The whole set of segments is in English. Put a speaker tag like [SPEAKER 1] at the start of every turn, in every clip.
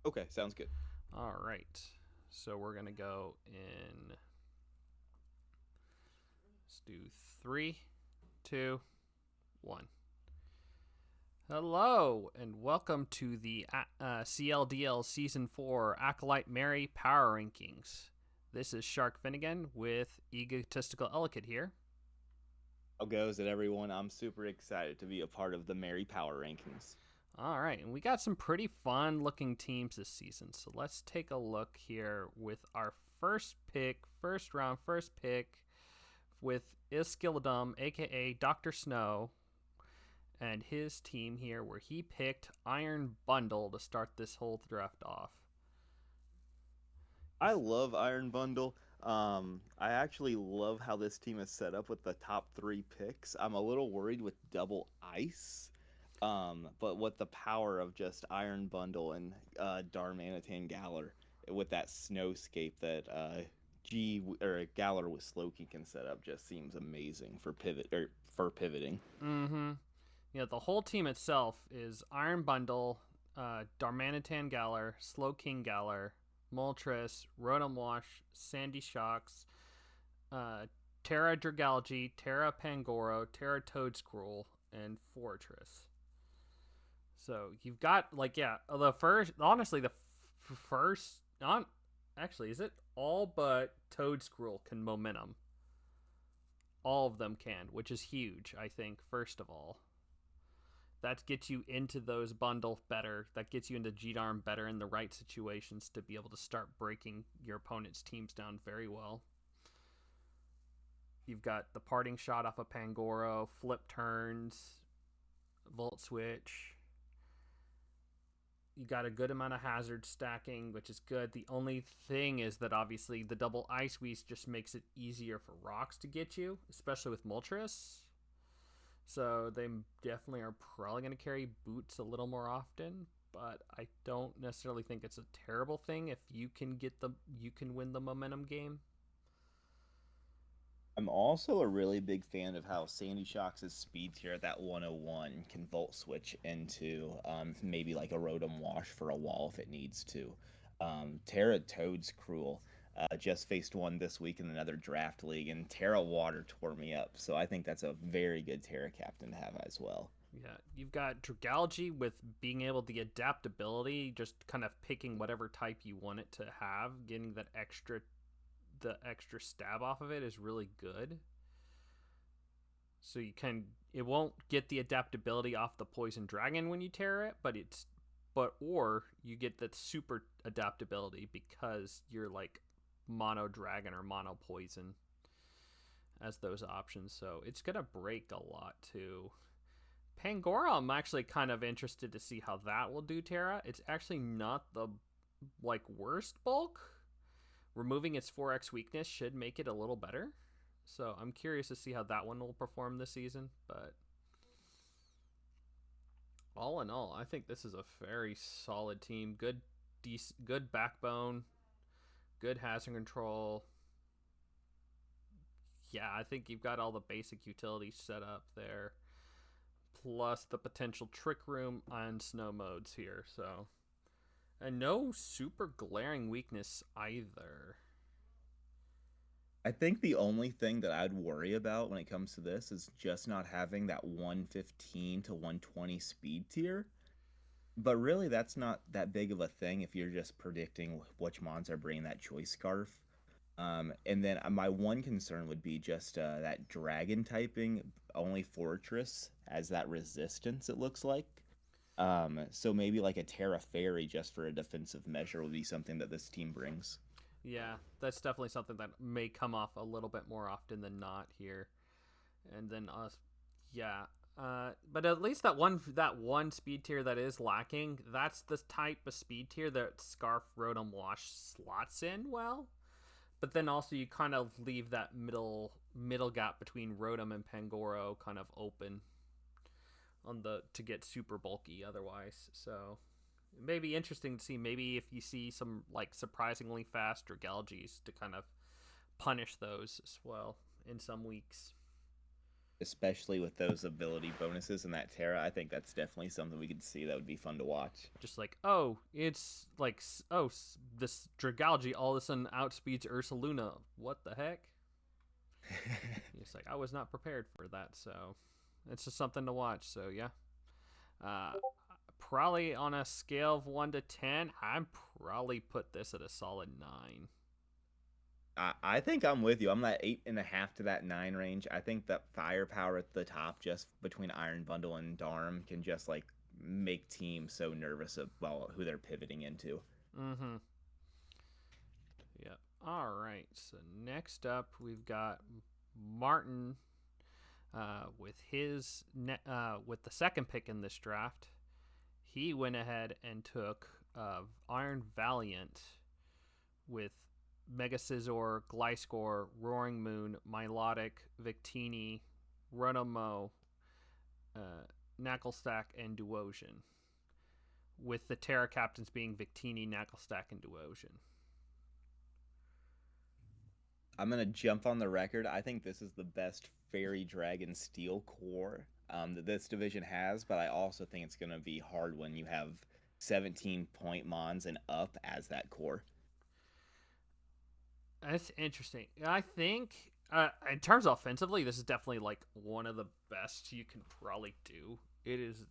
[SPEAKER 1] Okay, sounds good.
[SPEAKER 2] All right. So we're going to go in. Let's do three, two, one. Hello, and welcome to the CLDL Season 4 Acolyte Mary Power Rankings. This is Shark Finnegan with egotistical Elekid here.
[SPEAKER 1] How goes it, everyone? I'm super excited to be a part of the Mary Power Rankings.
[SPEAKER 2] All right, and we got some pretty fun looking teams this season. So let's take a look here with our first pick, first round, first pick with Iskilladum, aka Dr. Snow, and his team here, where he picked Iron Bundle to start this whole draft off.
[SPEAKER 1] I love Iron Bundle. I actually love how this team is set up with the top three picks. I'm a little worried with double ice. But with the power of just Iron Bundle and Darmanitan Galar with that snowscape that G or Galar with Slowking can set up just seems amazing for pivoting.
[SPEAKER 2] Mm-hmm. The whole team itself is Iron Bundle, Darmanitan Galar, Slow King Galar, Moltres, Rotom Wash, Sandy Shocks, uh, Terra Dragalge, Terra Pangoro, Terra Toadscruel, and Fortress. So you've got the first. Honestly, the first on actually is it all but Toadscruel can momentum. All of them can, which is huge. I think first of all, that gets you into those bundles better. That gets you into G-Darm better in the right situations to be able to start breaking your opponent's teams down very well. You've got the parting shot off of Pangoro, flip turns, Volt Switch. You got a good amount of hazard stacking, which is good. The only thing is that obviously the double Ice Squeeze just makes it easier for rocks to get you, especially with Moltres. So they definitely are probably going to carry boots a little more often, but I don't necessarily think it's a terrible thing if you can win the momentum game.
[SPEAKER 1] I'm also a really big fan of how Sandy Shocks' speed tier at that 101 can volt switch into maybe like a Rotom Wash for a wall if it needs to. Terra Toad's Cruel just faced one this week in another draft league, and Terra Water tore me up. So I think that's a very good Terra captain to have as well.
[SPEAKER 2] Yeah, you've got Dragalge with being able the adaptability, just kind of picking whatever type you want it to have, getting the extra stab off of it is really good. So it won't get the adaptability off the poison dragon when you tear it, or you get that super adaptability because you're like mono dragon or mono poison as those options. So it's gonna break a lot too. Pangora, I'm actually kind of interested to see how that will do Terra. It's actually not the worst bulk. Removing its 4x weakness should make it a little better. So I'm curious to see how that one will perform this season. But all in all, I think this is a very solid team. Good backbone, good hazard control. Yeah, I think you've got all the basic utilities set up there, plus the potential trick room and snow modes here. So, and no super glaring weakness either.
[SPEAKER 1] I think the only thing that I'd worry about when it comes to this is just not having that 115 to 120 speed tier. But really, that's not that big of a thing if you're just predicting which mons are bringing that choice scarf. And then my one concern would be just that dragon typing, only Fortress has that resistance, it looks like. So maybe like a Terra Fairy just for a defensive measure would be something that this team brings.
[SPEAKER 2] Yeah, that's definitely something that may come off a little bit more often than not here. And then yeah. But at least that one speed tier that is lacking, that's the type of speed tier that Scarf Rotom Wash slots in well. But then also you kind of leave that middle gap between Rotom and Pangoro kind of open on the to get super bulky otherwise. So it may be interesting to see maybe if you see some like surprisingly fast Dragalges to kind of punish those as well in some weeks.
[SPEAKER 1] especially with those ability bonuses and that Terra. I think that's definitely something we could see that would be fun to watch.
[SPEAKER 2] Just like, oh, it's like, oh, this Dragalge all of a sudden outspeeds Ursa Luna. What the heck? It's like, I was not prepared for that, so it's just something to watch. So, yeah. Uh, Probably on a scale of 1 to 10, I'm probably put this at a solid 9.
[SPEAKER 1] I think I'm with you. I'm that 8.5 to that 9 range. I think that firepower at the top, just between Iron Bundle and Darm, can just like make teams so nervous about who they're pivoting into.
[SPEAKER 2] Mm hmm. Yep. All right. So, next up, we've got Martin with the second pick in this draft. He went ahead and took Iron Valiant with Mega Scizor, Gliscor, Roaring Moon, Milotic, Victini, Runamo, uh, Knacklestack, and Duosion. With the Terra captains being Victini, Knacklestack, and Duosion.
[SPEAKER 1] I'm gonna jump on the record. I think this is the best Fairy Dragon Steel core that this division has, but I also think it's gonna be hard when you have 17-point Mons and up as that core.
[SPEAKER 2] That's interesting. I think in terms of offensively, this is definitely like one of the best you can probably do. It is.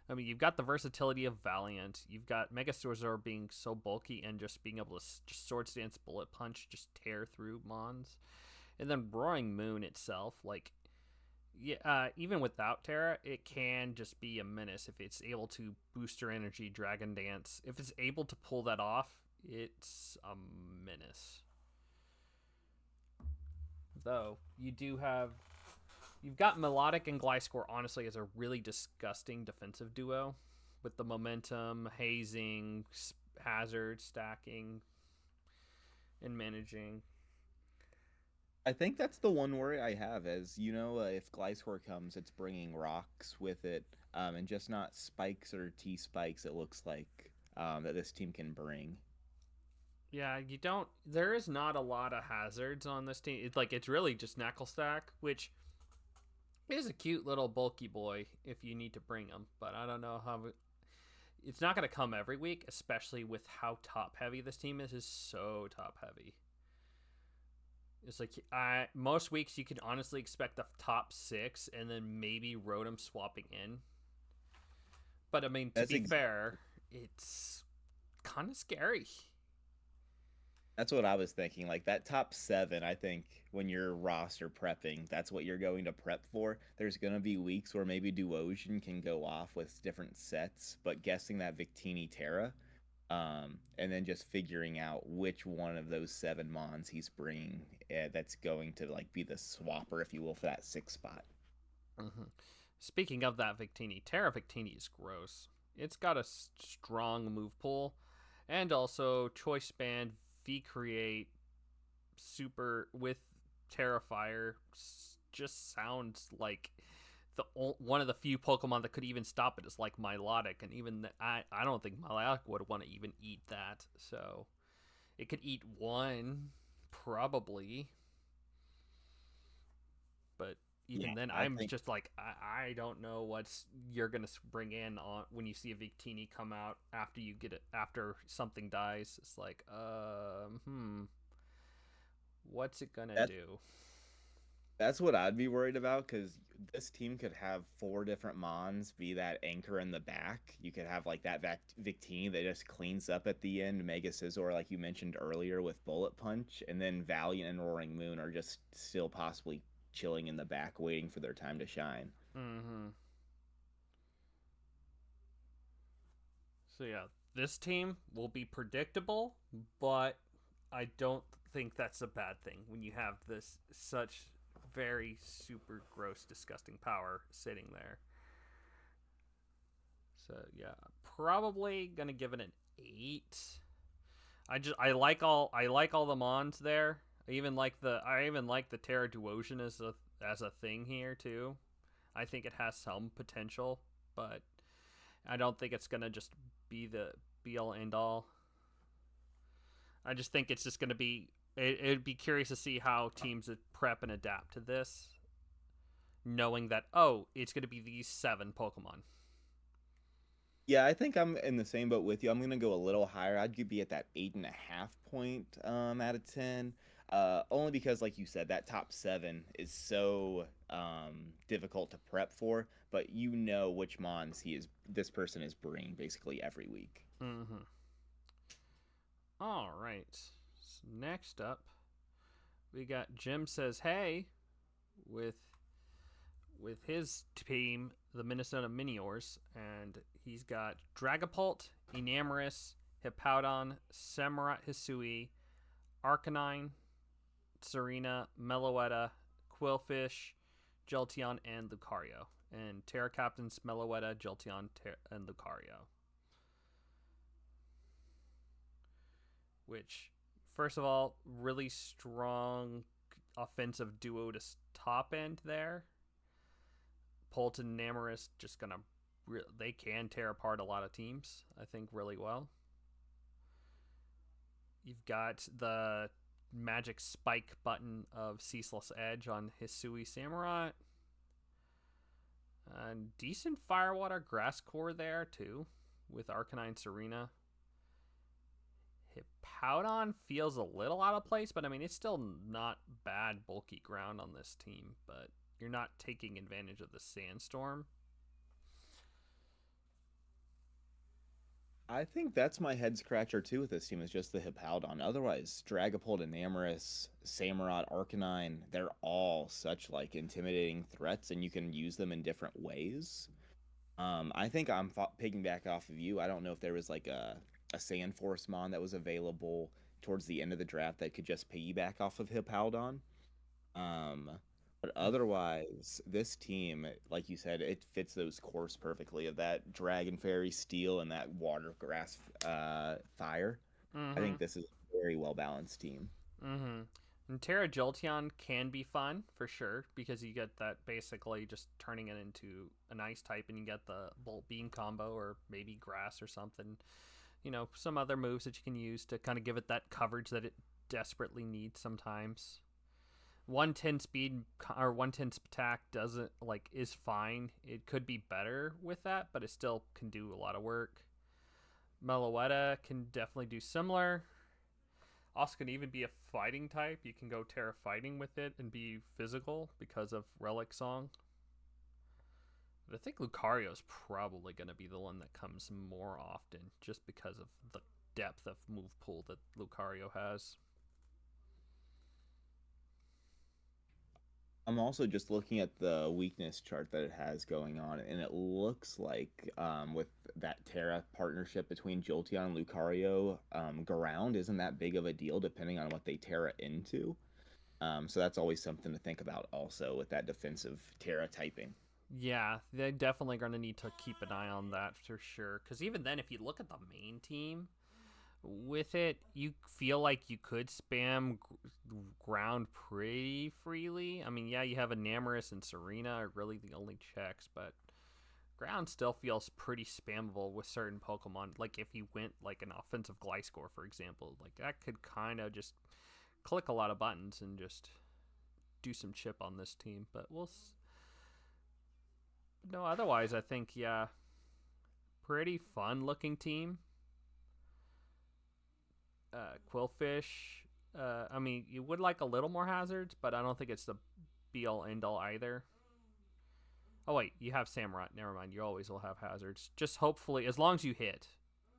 [SPEAKER 2] I mean, you've got the versatility of Valiant. You've got Mega Scizor being so bulky and just being able to just Swords Dance, Bullet Punch, just tear through Mons, and then Roaring Moon itself, like yeah, even without Terra, it can just be a menace if it's able to boost your energy, Dragon Dance. If it's able to pull that off, it's a menace. Though you've got Melodic and Gliscor honestly as a really disgusting defensive duo with the momentum, hazing, hazard, stacking, and managing.
[SPEAKER 1] I think that's the one worry I have, as you know, if Gliscor comes, it's bringing rocks with it, and just not spikes or T spikes. It looks like that this team can bring.
[SPEAKER 2] Yeah, you don't. There is not a lot of hazards on this team. It's really just Knacklestack, which is a cute little bulky boy if you need to bring him. But I don't know how. It's not going to come every week, especially with how top heavy this team is. Is so top heavy. It's like most weeks you can honestly expect the top 6 and then maybe Rotom swapping in. But I mean, to
[SPEAKER 1] That's
[SPEAKER 2] be
[SPEAKER 1] ex-
[SPEAKER 2] fair, it's kind of scary.
[SPEAKER 1] that's what I was thinking. Like that top 7, I think when you're roster prepping, that's what you're going to prep for. There's going to be weeks where maybe Duosion can go off with different sets, but guessing that Victini Terra, and then just figuring out which one of those 7 Mons he's bringing, that's going to like be the swapper, if you will, for that 6th spot.
[SPEAKER 2] Mm-hmm. Speaking of that Victini, Terra Victini is gross. It's got a strong move pool, and also Choice Band, V Create, Super with Terrifier just sounds like the one of the few Pokemon that could even stop it is like Milotic, and even I don't think Milotic would want to even eat that. So it could eat one probably, but
[SPEAKER 1] Yeah,
[SPEAKER 2] even then,
[SPEAKER 1] I
[SPEAKER 2] I'm
[SPEAKER 1] think
[SPEAKER 2] just like I don't know what you're gonna bring in on when you see a Victini come out after you get it after something dies. It's like what's it gonna
[SPEAKER 1] that
[SPEAKER 2] do?
[SPEAKER 1] that's what I'd be worried about, because this team could have 4 different Mons be that anchor in the back. You could have like that Victini that just cleans up at the end, Mega Scizor, like you mentioned earlier, with Bullet Punch, and then Valiant and Roaring Moon are just still possibly chilling in the back, waiting for their time to shine.
[SPEAKER 2] Mm-hmm. So yeah, this team will be predictable, but I don't think that's a bad thing when you have this such very super gross, disgusting power sitting there. So yeah, probably gonna give it an 8. I like all the mons there. I even like the Terra Duosion as a thing here too. I think it has some potential, but I don't think it's gonna just be the be all end all. I just think it's just gonna be. It'd be curious to see how teams prep and adapt to this. knowing that, oh, it's going to be these 7 Pokemon.
[SPEAKER 1] Yeah, I think I'm in the same boat with you. I'm gonna go a little higher. I'd be at that 8.5 point out of 10. Only because, like you said, that top seven is so difficult to prep for, but you know which mons this person is bringing basically every week.
[SPEAKER 2] Mm-hmm. All right. So next up, we got Jim says, "Hey," with his team, the Minnesota Miniors, and he's got Dragapult, Enamorus, Hippowdon, Samurott Hisui, Arcanine, Serena, Meloetta, Quillfish, Jolteon, and Lucario. And Terra Captains Meloetta, Jolteon, and Lucario. Which, first of all, really strong offensive duo to top end there. Polton and Namorous just gonna they can tear apart a lot of teams, I think, really well. You've got the magic spike button of Ceaseless Edge on Hisui Samurott. And decent Firewater Grass Core there, too, with Arcanine Serena. Hippowdon feels a little out of place, but I mean, it's still not bad bulky ground on this team, but you're not taking advantage of the Sandstorm.
[SPEAKER 1] I think that's my head scratcher too with this team is just the Hippowdon. Otherwise, Dragapult, Enamorus, Samurott, Arcanine, they're all such like intimidating threats, and you can use them in different ways. I think I'm picking back off of you. I don't know if there was like a Sand Force Mon that was available towards the end of the draft that could just piggyback off of Hippowdon. Um, but otherwise, this team, like you said, it fits those cores perfectly of that Dragon Fairy Steel and that Water Grass Fire. I
[SPEAKER 2] Mm-hmm.
[SPEAKER 1] think this is a very well balanced team.
[SPEAKER 2] Mm-hmm. And Terra Jolteon can be fun for sure because you get that basically just turning it into an ice type and you get the Bolt Beam combo or maybe grass or something. You know, some other moves that you can use to kind of give it that coverage that it desperately needs sometimes. 110 speed or 110 attack doesn't like is fine. It could be better with that, but it still can do a lot of work. Meloetta can definitely do similar. Also can even be a fighting type. You can go Terra fighting with it and be physical because of Relic Song. But I think Lucario is probably going to be the one that comes more often just because of the depth of move pool that Lucario has.
[SPEAKER 1] I'm also just looking at the weakness chart that it has going on, and it looks like with that Terra partnership between Jolteon and Lucario, ground isn't that big of a deal depending on what they Terra into. So that's always something to think about also with that defensive Terra typing.
[SPEAKER 2] Yeah, they're definitely going to need to keep an eye on that for sure. Because even then, if you look at the main team with it, you feel like you could spam ground pretty freely. I mean, yeah, you have Enamorus and Serena are really the only checks, but ground still feels pretty spammable with certain Pokemon. Like if you went like an offensive Gliscor, for example, like that could kind of just click a lot of buttons and just do some chip on this team. But no, otherwise, I think, yeah, pretty fun looking team. Quillfish. I mean, you would like a little more hazards, but I don't think it's the be all end all either. Oh wait, you have Samurott. Never mind. You always will have hazards. Just hopefully, as long as you hit,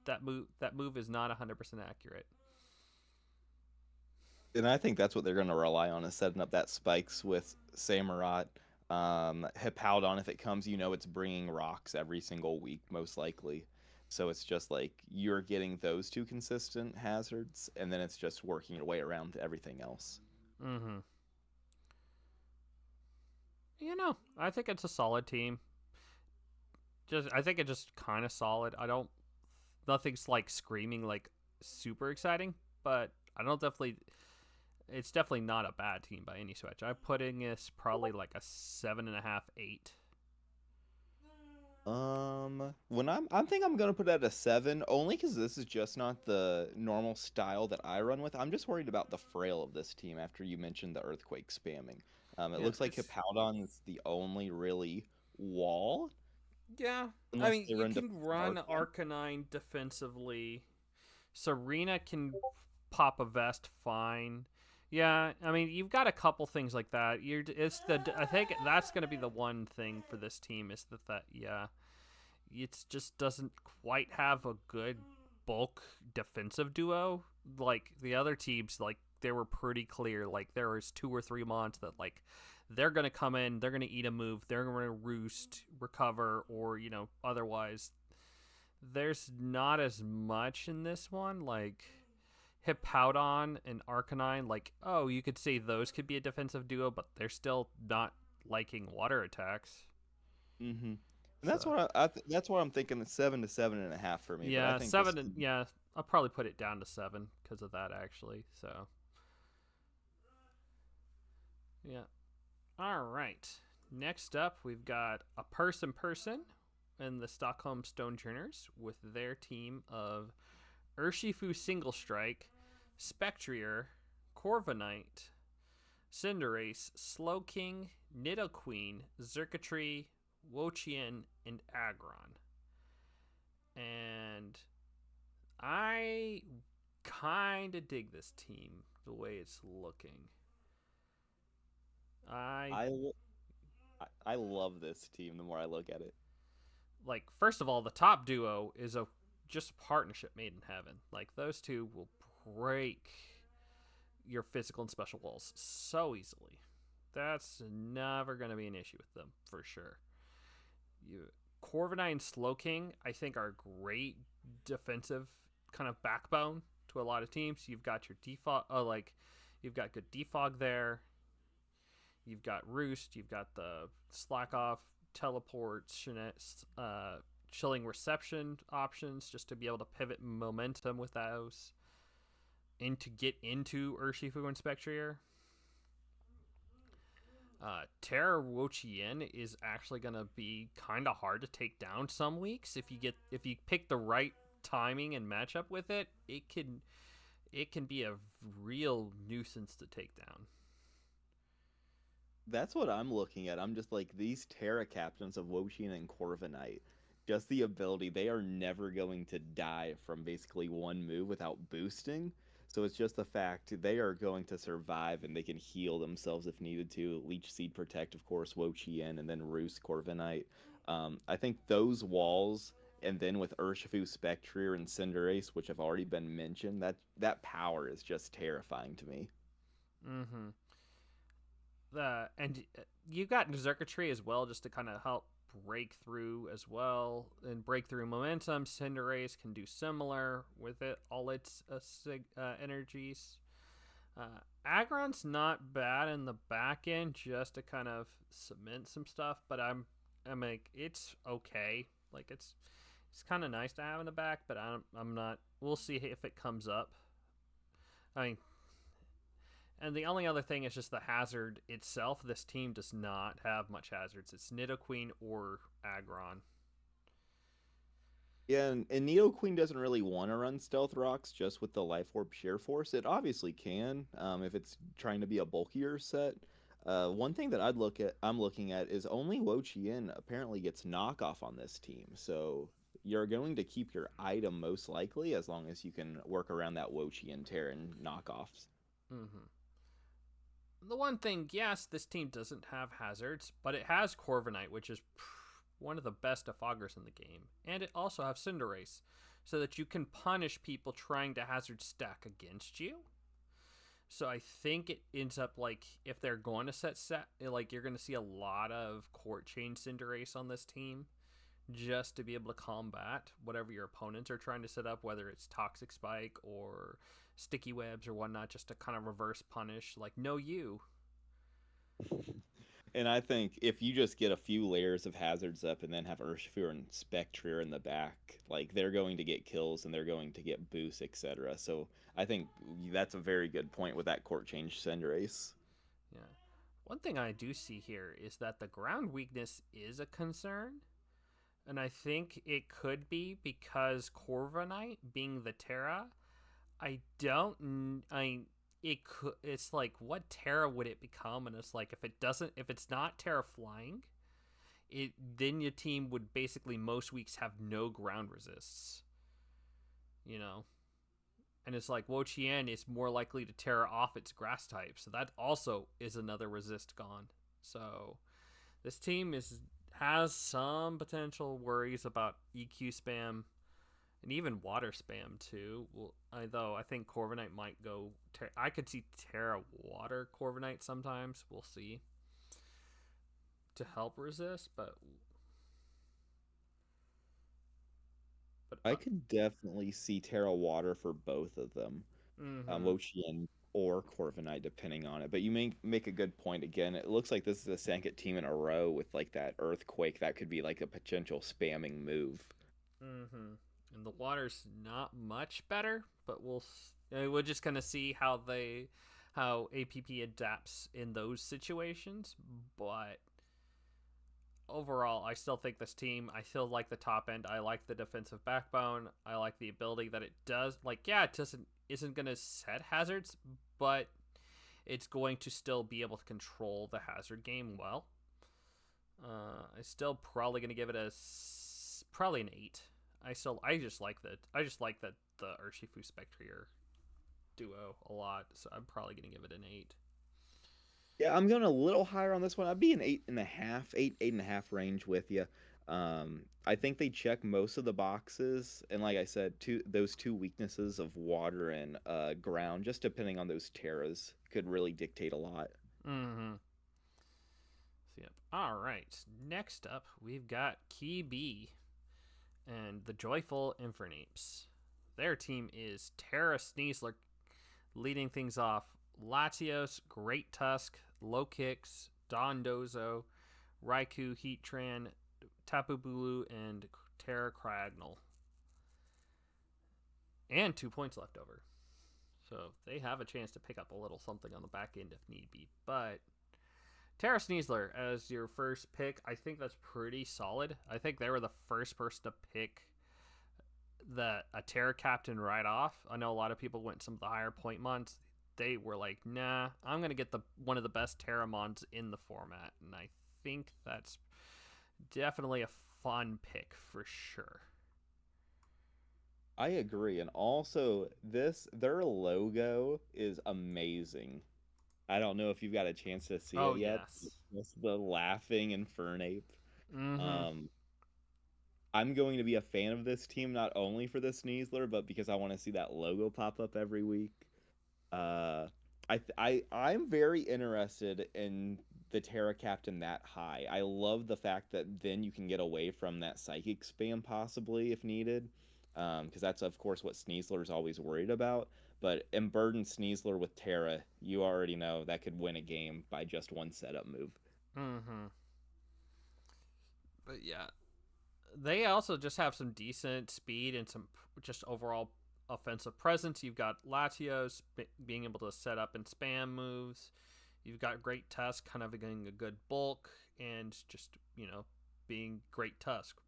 [SPEAKER 2] that move is not 100% accurate.
[SPEAKER 1] And I think that's what they're going to rely on is setting up that spikes with Samurott. Hippowdon, if it comes, you know it's bringing rocks every single week, most likely. So it's just like you're getting those two consistent hazards, and then it's just working your way around to everything else.
[SPEAKER 2] Mm-hmm. You know, I think it's a solid team. I think it's just kind of solid. I don't. Nothing's like screaming like super exciting, but I don't definitely. It's definitely not a bad team by any stretch. I'm putting this probably like a 7.5, 8.
[SPEAKER 1] When I think I'm gonna put it at a 7, only because this is just not the normal style that I run with. I'm just worried about the frail of this team after you mentioned the earthquake spamming. It
[SPEAKER 2] Yeah,
[SPEAKER 1] looks like Hippowdon is the only really wall,
[SPEAKER 2] yeah. I
[SPEAKER 1] unless
[SPEAKER 2] mean,
[SPEAKER 1] they
[SPEAKER 2] you
[SPEAKER 1] run
[SPEAKER 2] can run
[SPEAKER 1] Arcanine.
[SPEAKER 2] Arcanine defensively. Serena can pop a vest fine. Yeah, I mean, you've got a couple things like that. I think that's going to be the one thing for this team is that yeah, it just doesn't quite have a good bulk defensive duo. Like the other teams, like they were pretty clear. Like there was 2 or 3 months that like they're gonna come in, they're gonna eat a move, they're gonna roost, recover, or otherwise. There's not as much in this one. Like Hippowdon and Arcanine, like you could say those could be a defensive duo, but they're still not liking water attacks.
[SPEAKER 1] Mm-hmm. And that's
[SPEAKER 2] So
[SPEAKER 1] what that's what I'm thinking. The 7 to 7.5 for me, but I
[SPEAKER 2] yeah,
[SPEAKER 1] think this.
[SPEAKER 2] yeah, I'll probably put it down to 7 because of that actually. So yeah. All right. Next up, we've got a person and the Stockholm Stonejourners with their team of Urshifu Single Strike, Spectrier, Corviknight, Cinderace, Slowking, Nidoqueen, Xurkitree, Wochien, and Aggron. And I kind of dig this team the way it's looking. I
[SPEAKER 1] I lo- I love this team. The more I look at it,
[SPEAKER 2] like first of all, the top duo is a just a partnership made in heaven. Like those two will break your physical and special walls so easily. That's never going to be an issue with them for sure. You Corviknight and Slowking, I think, are great defensive kind of backbone to a lot of teams. You've got your defog, you've got good defog there. You've got Roost. You've got the slack off, teleport, chilling reception options just to be able to pivot momentum with those, and to get into Urshifu and Spectrier. Terra Wochien is actually gonna be kind of hard to take down some weeks if you pick the right timing and matchup with it. It can be a real nuisance to take down.
[SPEAKER 1] that's what I'm looking at. I'm just like these Terra captains of Wochien and Corviknight. Just the ability, they are never going to die from basically one move without boosting. So it's just the fact they are going to survive and they can heal themselves if needed to. Leech Seed Protect, of course, Wo-Chien, and then Roost Corviknight. I think those walls, and then with Urshifu, Spectrier, and Cinderace, which have already been mentioned, that power is just terrifying to me.
[SPEAKER 2] Mm-hmm. And you got Xurkitree as well, just to kind of help break through as well and break through momentum. Cinderace can do similar with all its energies. Aggron's not bad in the back end just to kind of cement some stuff, but I'm like it's okay. Like it's kind of nice to have in the back, but I'm not. We'll see if it comes up. I mean, and the only other thing is just the hazard itself. This team does not have much hazards. It's Nidoqueen or Aggron.
[SPEAKER 1] Yeah, and Neo Queen doesn't really want to run Stealth Rocks just with the Life Orb Sheer Force. It obviously can, if it's trying to be a bulkier set. One thing that I'm looking at is only Wo Chien apparently gets knockoff on this team. So you're going to keep your item most likely as long as you can work around that Wo Chien Terran knockoffs.
[SPEAKER 2] Mm-hmm. The one thing, yes, this team doesn't have hazards, but it has Corviknight, which is one of the best defoggers in the game, and it also has Cinderace, so that you can punish people trying to hazard stack against you. So I think it ends up like if they're going to set, like you're going to see a lot of Court Chain Cinderace on this team, just to be able to combat whatever your opponents are trying to set up, whether it's Toxic Spike or Sticky Webs or whatnot, just to kind of reverse punish, like, no, you.
[SPEAKER 1] And I think if you just get a few layers of hazards up and then have Urshifu and Spectrier in the back, like they're going to get kills and they're going to get boosts, etc. So I think that's a very good point with that court change Cinderace.
[SPEAKER 2] Yeah. One thing I do see here is that the ground weakness is a concern. And I think it could be because Corviknight being the Terra, I don't. I it's like, what Terra would it become? And it's like, if it's not Terra flying, it then your team would basically most weeks have no ground resists, you know. And it's like Wo Chien is more likely to Terra off its grass type, so that also is another resist gone. So this team is has some potential worries about EQ spam and even water spam too. Well, though I think Corviknight might go. I could see Terra Water Corviknight sometimes. We'll see to help resist, but
[SPEAKER 1] I could definitely see Terra Water for both of them,
[SPEAKER 2] mm-hmm.
[SPEAKER 1] Mochian or Corviknight, depending on it. But you make a good point again. It looks like this is a second team in a row with like that Earthquake. That could be like a potential spamming move.
[SPEAKER 2] Mm-hmm. And the water's not much better, but we're just gonna see how APP adapts in those situations. But overall, I still think this team. I still like the top end. I like the defensive backbone. I like the ability that it does. Like, yeah, it doesn't isn't gonna set hazards, but it's going to still be able to control the hazard game well. I still probably gonna give it probably an 8. I just like that the Urshifu Spectrier duo a lot, so I'm probably gonna give it an 8.
[SPEAKER 1] Yeah, I'm going a little higher on this one. I'd be an 8.5, 8.5 range with you. I think they check most of the boxes, and like I said, those two weaknesses of water and ground, just depending on those terras, could really dictate a lot.
[SPEAKER 2] Mm-hmm. So, yep. All right. Next up, we've got Key B and the Joyful Infernapes. Their team is Terra Sneasler leading things off. Latios, Great Tusk, Low Kicks, Dondozo, Raikou, Heatran, Tapu Bulu, and Terra Cragnal. And 2 points left over. So they have a chance to pick up a little something on the back end if need be. But Terra Sneasler as your first pick, I think that's pretty solid. I think they were the first person to pick a Terra Captain right off. I know a lot of people went some of the higher point mons. They were like, nah, I'm gonna get the one of the best Terra mons in the format, and I think that's definitely a fun pick for sure.
[SPEAKER 1] I agree. And also, their logo is amazing. I don't know if you've got a chance to see
[SPEAKER 2] Oh
[SPEAKER 1] it yet.
[SPEAKER 2] yes.
[SPEAKER 1] It's the laughing Infernape.
[SPEAKER 2] Mm-hmm.
[SPEAKER 1] Um, I'm going to be a fan of this team not only for the Sneasler, but because I want to see that logo pop up every week. Uh, I'm very interested in the Terra Captain that high. I love the fact that then you can get away from that psychic spam possibly if needed, because that's of course what Sneasler is always worried about. But emburden Sneasler with Terra, you already know that could win a game by just one setup move.
[SPEAKER 2] Mm-hmm. But yeah, they also just have some decent speed and some just overall offensive presence. You've got Latios being able to set up and spam moves. You've got Great Tusk kind of getting a good bulk and just, being Great Tusk.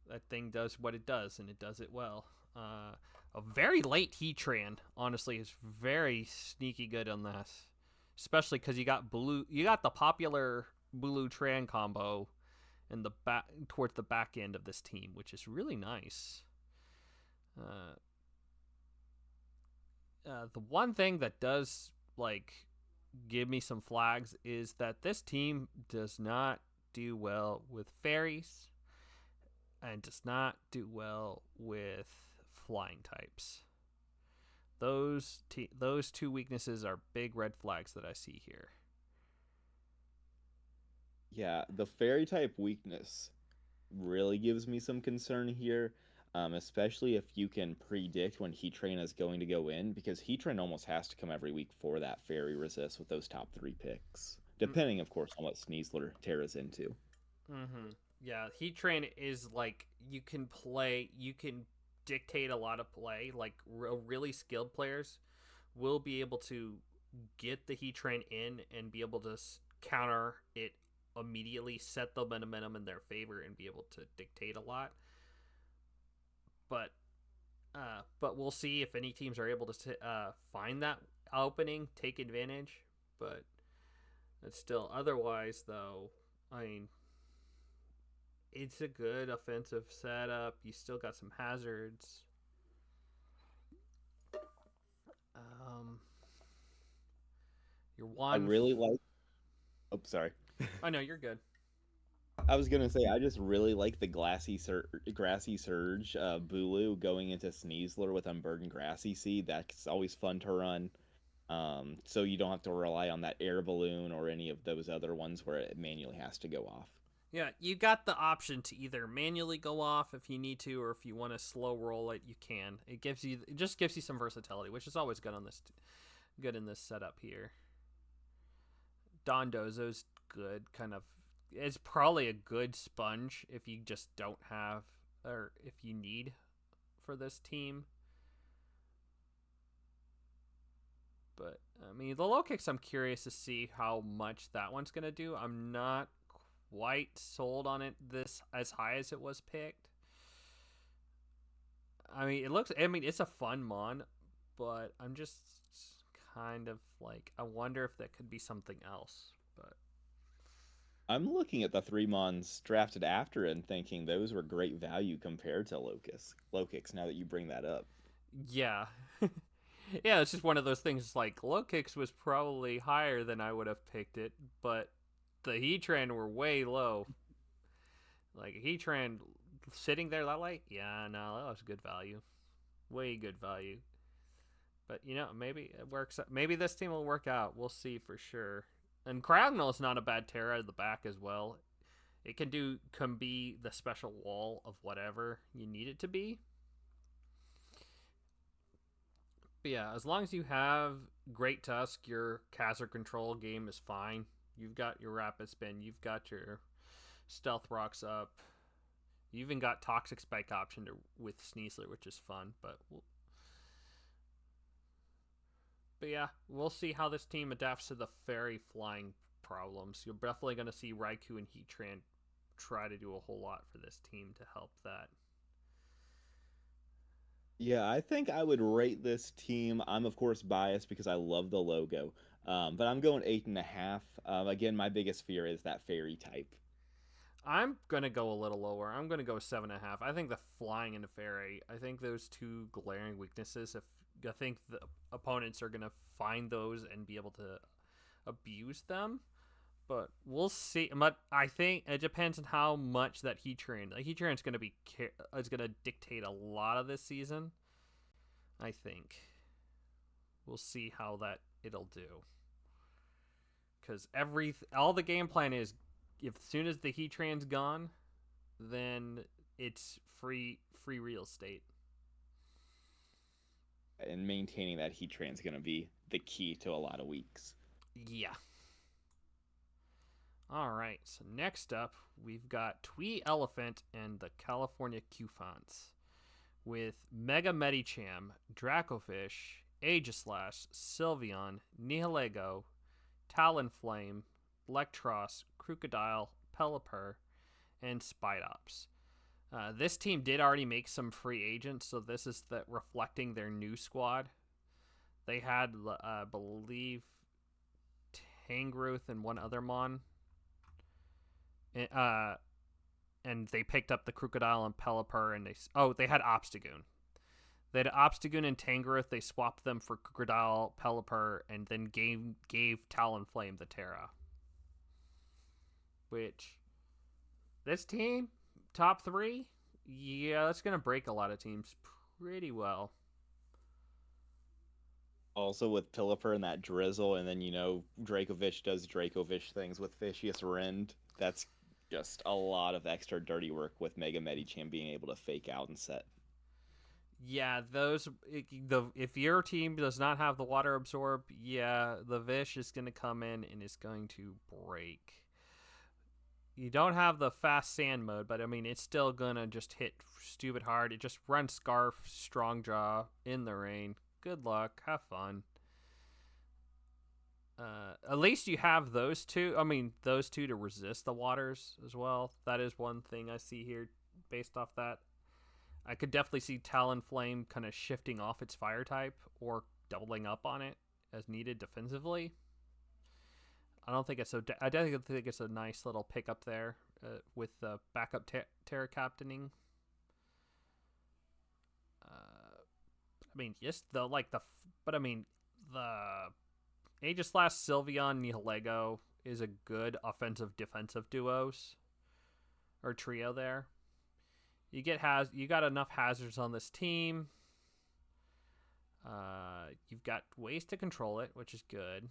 [SPEAKER 2] That thing does what it does, and it does it well. A very late Heatran, honestly, is very sneaky good on this, especially because you got the popular Bulu Tran combo in the back towards the back end of this team, which is really nice. Uh, the one thing that does give me some flags is that this team does not do well with fairies and does not do well with flying types. Those two weaknesses are big red flags that I see here.
[SPEAKER 1] Yeah, the fairy type weakness really gives me some concern here, especially if you can predict when Heatran is going to go in, because Heatran almost has to come every week for that fairy resist with those top three picks, depending, of course, on what Sneasler tears into.
[SPEAKER 2] Mm-hmm. Yeah, Heatran is like you can dictate a lot of play. Like really skilled players will be able to get the Heatran in and be able to counter it immediately, set the momentum in their favor, and be able to dictate a lot. But But we'll see if any teams are able to find that opening, take advantage. But it's still, otherwise, though, I mean, it's a good offensive setup. You still got some hazards. Um, you're
[SPEAKER 1] I
[SPEAKER 2] one.
[SPEAKER 1] really like. Oh, sorry.
[SPEAKER 2] I know you're good.
[SPEAKER 1] I was gonna say I just really like the grassy surge Bulu going into Sneasler with Unburdened Grassy Seed. That's always fun to run. So you don't have to rely on that air balloon or any of those other ones where it manually has to go off.
[SPEAKER 2] Yeah, you got the option to either manually go off if you need to, or if you want to slow roll it, you can. It just gives you some versatility, which is always good on this, good in this setup here. Don Dozo's good, kind of. It's probably a good sponge if you just don't have, or if you need for this team. But I mean, the low kicks, I'm curious to see how much that one's gonna do. I'm not quite sold on it this as high as it was picked. I mean, it looks. I mean, it's a fun mon, but I'm just kind of like, I wonder if that could be something else. But
[SPEAKER 1] I'm looking at the three mons drafted after it and thinking those were great value compared to Lokix. Now that you bring that up,
[SPEAKER 2] yeah, yeah, it's just one of those things. Like low kicks was probably higher than I would have picked it, but the Heatran were way low. Like Heatran sitting there that late, yeah, no, that was good value, way good value. But maybe it works. Maybe this team will work out. We'll see for sure. And Cragnole is not a bad Terra at the back as well. It can be the special wall of whatever you need it to be. But yeah, as long as you have Great Tusk, your Kazar control game is fine. You've got your Rapid Spin. You've got your Stealth Rocks up. You even got Toxic Spike option with Sneasler, which is fun. But yeah, we'll see how this team adapts to the fairy flying problems. You're definitely going to see Raikou and Heatran try to do a whole lot for this team to help that.
[SPEAKER 1] yeah, I think I would rate this team. I'm of course biased because I love the logo, but I'm going 8.5. Again, my biggest fear is that fairy type.
[SPEAKER 2] I'm gonna go a little lower. I'm gonna go 7.5. I think the flying and the fairy. I think those two glaring weaknesses. If I think the opponents are gonna find those and be able to abuse them, but we'll see. But I think it depends on how much that Heatran. Like Heatran is gonna dictate a lot of this season. I think we'll see how that it'll do. Because all the game plan is, if as soon as the Heatran's gone, then it's free real estate.
[SPEAKER 1] And maintaining that Heatran is going to be the key to a lot of weeks.
[SPEAKER 2] Yeah. All right. So next up, we've got Twee Elephant and the California Cufants with Mega Medicham, Dracofish, Aegislash, Sylveon, Nihilego, Talonflame, Electros, Crocodile, Pelipper, and Spidops. This team did already make some free agents, so this is reflecting their new squad. They had, I believe, Tangrowth and one other mon. And they picked up the Crocodile and Pelipper, and they had Obstagoon. They had Obstagoon and Tangrowth. They swapped them for Crocodile, Pelipper, and then gave Talonflame the Terra. Which, this team, top 3, yeah, that's going to break a lot of teams pretty well.
[SPEAKER 1] Also with Pelipper and that drizzle, and then Dracovish does Dracovish things with Fishious Rend. That's just a lot of extra dirty work with Mega Medicham being able to fake out and set.
[SPEAKER 2] Yeah, if your team does not have the water absorb, yeah, the Vish is going to come in and is going to break. You don't have the fast sand mode, but I mean, it's still going to just hit stupid hard. It just runs Scarf, Strong Jaw in the rain. Good luck. Have fun. At least you have those two. I mean, those two to resist the waters as well. That is one thing I see here based off that. I could definitely see Talonflame kind of shifting off its fire type or doubling up on it as needed defensively. I don't think it's so. I definitely think it's a nice little pickup there with the backup Terra Captaining. I mean, yes, but I mean, the Aegislash, Sylveon, Nihilego is a good offensive defensive duos or trio there. You got enough hazards on this team. You've got ways to control it, which is good.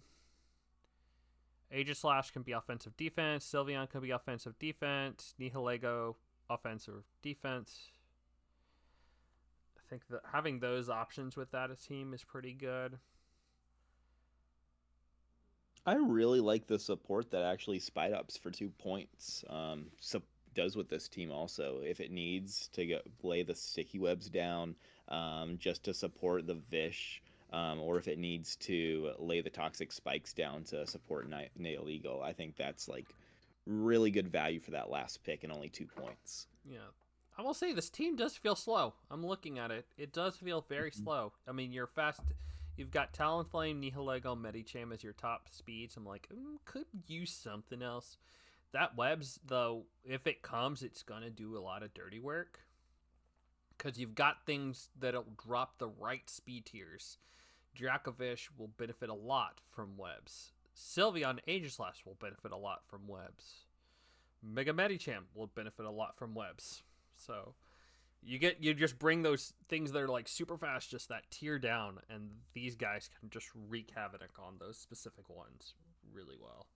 [SPEAKER 2] Aegislash can be offensive defense. Sylveon can be offensive defense. Nihilego offensive defense. I think that having those options with that team is pretty good.
[SPEAKER 1] I really like the support that actually Spite Ups for 2 points does with this team also. If it needs to lay the sticky webs down just to support the Vish, or if it needs to lay the toxic spikes down to support Nail Eagle, I think that's like really good value for that last pick and only 2 points.
[SPEAKER 2] Yeah. I will say this team does feel slow. I'm looking at it. It does feel very slow. I mean, you're fast. You've got Talonflame, Nihilego, Medicham as your top speeds. I'm like, could use something else. That webs, though, if it comes, it's going to do a lot of dirty work. Because you've got things that'll drop the right speed tiers. Dracovish will benefit a lot from webs. Sylveon Aegislash will benefit a lot from webs. Mega Medicham will benefit a lot from webs. So you just bring those things that are like super fast, just that tier down, and these guys can just wreak havoc on those specific ones really well.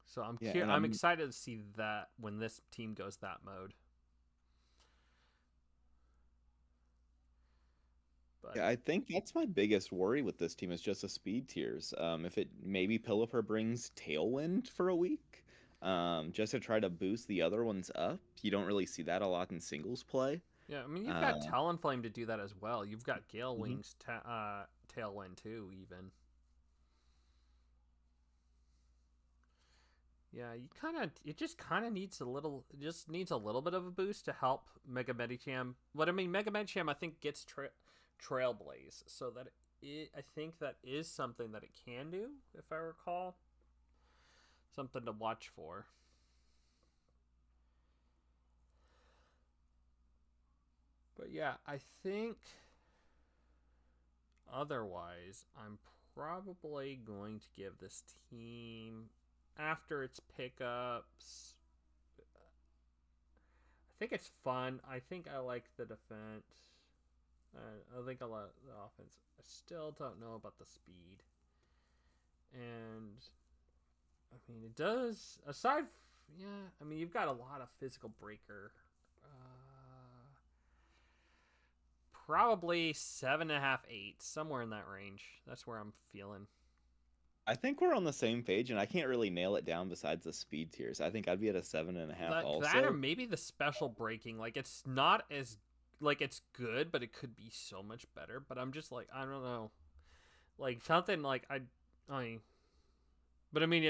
[SPEAKER 2] So I'm excited to see that when this team goes that mode.
[SPEAKER 1] But yeah, I think that's my biggest worry with this team is just the speed tiers. If it maybe Pillaper brings Tailwind for a week, just to try to boost the other ones up. You don't really see that a lot in singles play.
[SPEAKER 2] Yeah, I mean you've got Talonflame to do that as well. You've got Gale Wings Tailwind too, even. Yeah, it just kind of needs a little bit of a boost to help Mega Medicham. What I mean, Mega Medicham I think gets Trailblaze, so that I think that is something that it can do, if I recall. Something to watch for. But yeah, I think otherwise I'm probably going to give this team after its pickups. I think it's fun. I think I like the defense. I think I like the offense. I still don't know about the speed. And I mean, it does. I mean, you've got a lot of physical breaker. Probably 7.5, 8, somewhere in that range. That's where I'm feeling.
[SPEAKER 1] I think we're on the same page, and I can't really nail it down besides the speed tiers. I think I'd be at a 7.5 also.
[SPEAKER 2] That or maybe the special breaking. Like, it's not as like it's good, but it could be so much better. But I'm just like, I don't know, like something like but I mean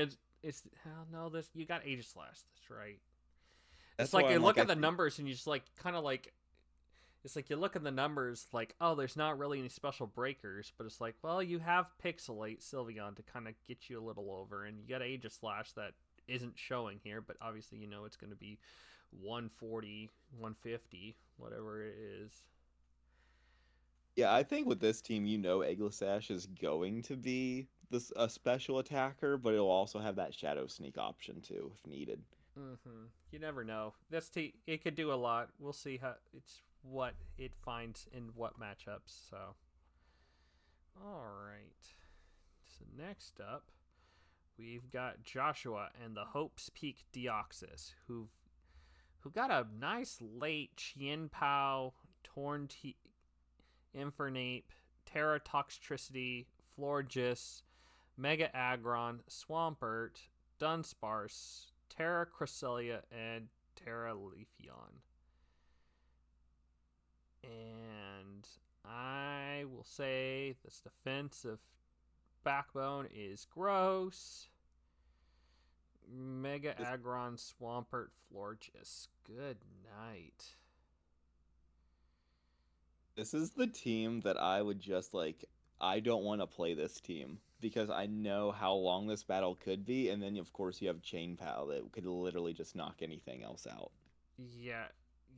[SPEAKER 2] it's hell no. This you got Aegislash. That's right. It's like you look at the numbers and you just like kind of like. It's like you look at the numbers like, oh, there's not really any special breakers, but it's like, well, you have Pixelate Sylveon to kind of get you a little over, and you got Aegislash that isn't showing here, but obviously you know it's going to be 140, 150, whatever it is.
[SPEAKER 1] Yeah, I think with this team, Aegislash is going to be a special attacker, but it'll also have that Shadow Sneak option too, if needed.
[SPEAKER 2] Mm-hmm. You never know. It could do a lot. We'll see how what it finds in what matchups. So, all right. So next up, we've got Joshua and the Hope's Peak Deoxys, who got a nice late Chien Pao, Infernape, Terra Toxtricity, Florges, Mega Aggron, Swampert, Dunsparce, Terra Cresselia, and Terra Leafeon. And I will say this defensive backbone is gross. Mega
[SPEAKER 1] This
[SPEAKER 2] Aggron, Swampert, Florges. Good night.
[SPEAKER 1] this is the team that I would just like. I don't want to play this team because I know how long this battle could be, and then of course you have Chain Pal that could literally just knock anything else out.
[SPEAKER 2] Yeah,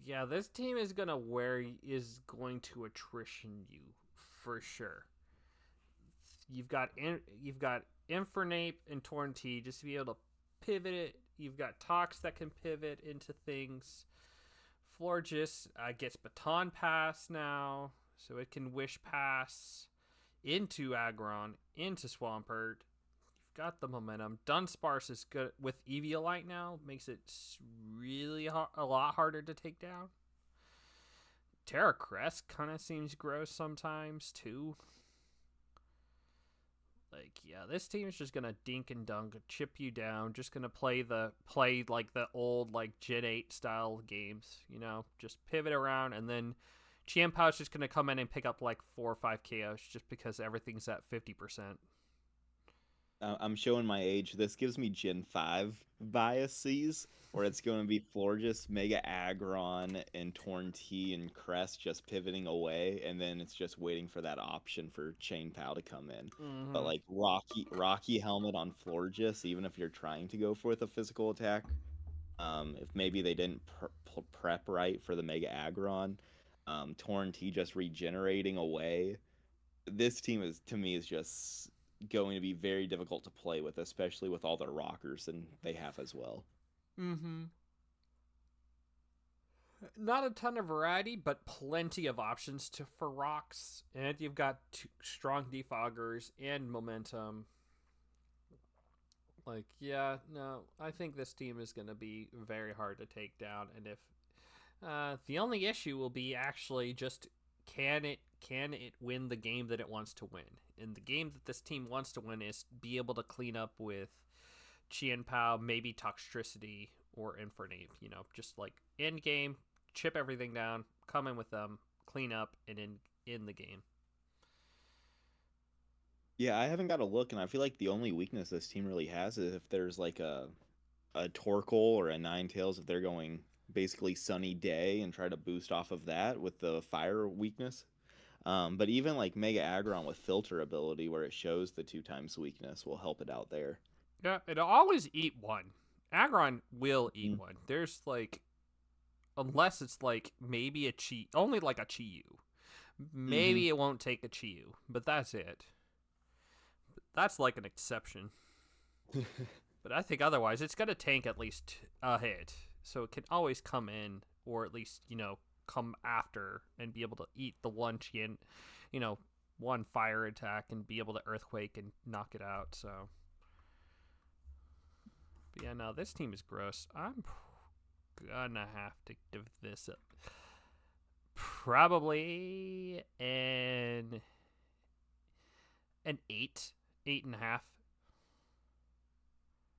[SPEAKER 2] yeah. This team is gonna wear is going to attrition you for sure. You've got Infernape and Torrentee just to be able to pivot it. You've got Tox that can pivot into things. Florges gets Baton Pass now, so it can Wish Pass into Aggron, into Swampert. You've got the momentum. Dunsparce is good with Eviolite now, makes it really a lot harder to take down. Terra Crest kind of seems gross sometimes too. Like, yeah, this team is just gonna dink and dunk, chip you down. Just gonna play like the old like Gen 8 style games. Just pivot around, and then Chiampao is just gonna come in and pick up like 4 or 5 KOs just because everything's at 50%.
[SPEAKER 1] I'm showing my age. This gives me Gen 5 biases, where it's going to be Florges, Mega Aggron, and Torrentee and Crest just pivoting away, and then it's just waiting for that option for Chain Pal to come in. But
[SPEAKER 2] Mm-hmm.
[SPEAKER 1] like Rocky Helmet on Florges, even if you're trying to go for with a physical attack, if maybe they didn't prep right for the Mega Aggron, Torrentee just regenerating away. This team is to me is just going to be very difficult to play with, especially with all the rockers and they have as well.
[SPEAKER 2] Mm-hmm. Not a ton of variety, but plenty of options for rocks. And you've got strong defoggers and momentum. Like, yeah, no, I think this team is going to be very hard to take down. And if the only issue will be actually just can it win the game that it wants to win? And the game that this team wants to win is be able to clean up with Chien Pao, maybe Toxtricity or Infernape. Just like end game, chip everything down, come in with them, clean up, and in the game.
[SPEAKER 1] Yeah, I haven't got a look, and I feel like the only weakness this team really has is if there's like a Torkoal or a Ninetales, if they're going basically Sunny Day and try to boost off of that with the fire weakness. But even like Mega Aggron with filter ability, where it shows the 2 times weakness, will help it out there.
[SPEAKER 2] Yeah, it'll always eat one. Aggron will eat
[SPEAKER 1] Mhm.
[SPEAKER 2] one. There's like, unless it's like maybe a Chi, only like a Chi-Yu.
[SPEAKER 1] Mhm.
[SPEAKER 2] Maybe it won't take a Chi-Yu, but that's it. That's like an exception. But I think otherwise, it's gonna tank at least a hit, so it can always come in, or at least come after and be able to eat the one Chien, you know, one fire attack and be able to earthquake and knock it out. So, but yeah, no, this team is gross. I'm gonna have to give this up. Probably an 8.5.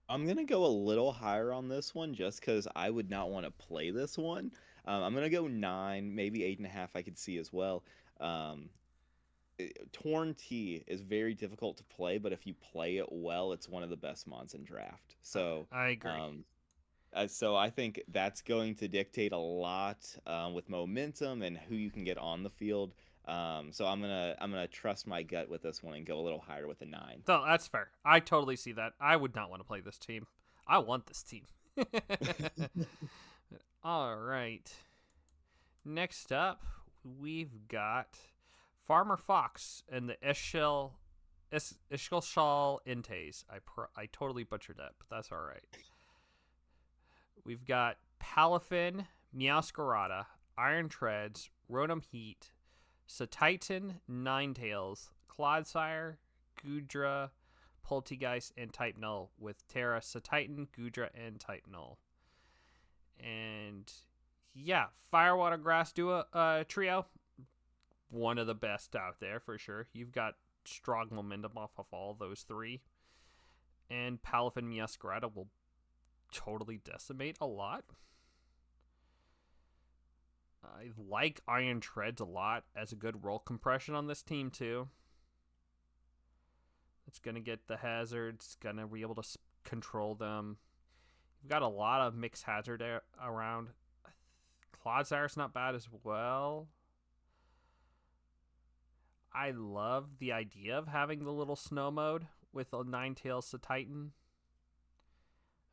[SPEAKER 1] I'm gonna go a little higher on this one just because I would not want to play this one. I'm gonna go 9, maybe 8.5. I could see as well. Um, Torn T is very difficult to play, but if you play it well, it's one of the best mods in draft.
[SPEAKER 2] I agree.
[SPEAKER 1] Um, so I think that's going to dictate a lot with momentum and who you can get on the field. So I'm gonna trust my gut with this one and go a little higher with a 9.
[SPEAKER 2] So that's fair. I totally see that. I would not want to play this team. I want this team. All right. Next up, we've got Farmer Fox and the Ishkal Intes. I totally butchered that, but that's all right. We've got Palafin, Meowscarada, Iron Treads, Rotom Heat, Satitan, Ninetales, Clodsire, Gudra, Poltegeist, and Type Null with Terra, Satitan, Gudra, and Type Null. And yeah, Firewater Grass Duo trio, one of the best out there for sure. You've got strong momentum off of all those three. And Palafin Meowscarada will totally decimate a lot. I like Iron Treads a lot as a good roll compression on this team too. It's gonna get the hazards, gonna be able to control them. We've got a lot of mixed hazard around. Clodsaire's not bad as well. I love the idea of having the little snow mode with a Ninetales to Titan.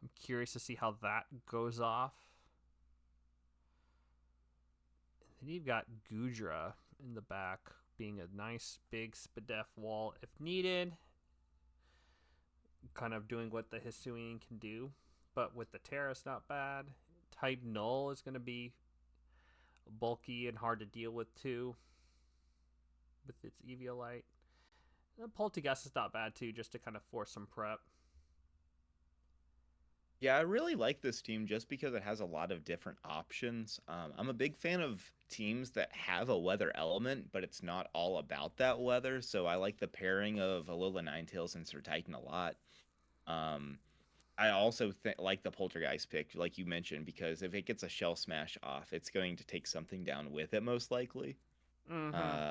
[SPEAKER 2] I'm curious to see how that goes off. Then you've got Gudra in the back being a nice big Spadef wall if needed. Kind of doing what the Hisuian can do. But with the Terra's not bad. Type Null is going to be bulky and hard to deal with too. With its Eviolite. The Poltergeist is not bad too, just to kind of force some prep.
[SPEAKER 1] Yeah, I really like this team just because it has a lot of different options. I'm a big fan of teams that have a weather element, but it's not all about that weather. So I like the pairing of Alola Ninetales and Sir Titan a lot. Um, I also like the Poltergeist pick, like you mentioned, because if it gets a Shell Smash off, it's going to take something down with it, most likely.
[SPEAKER 2] Mm-hmm.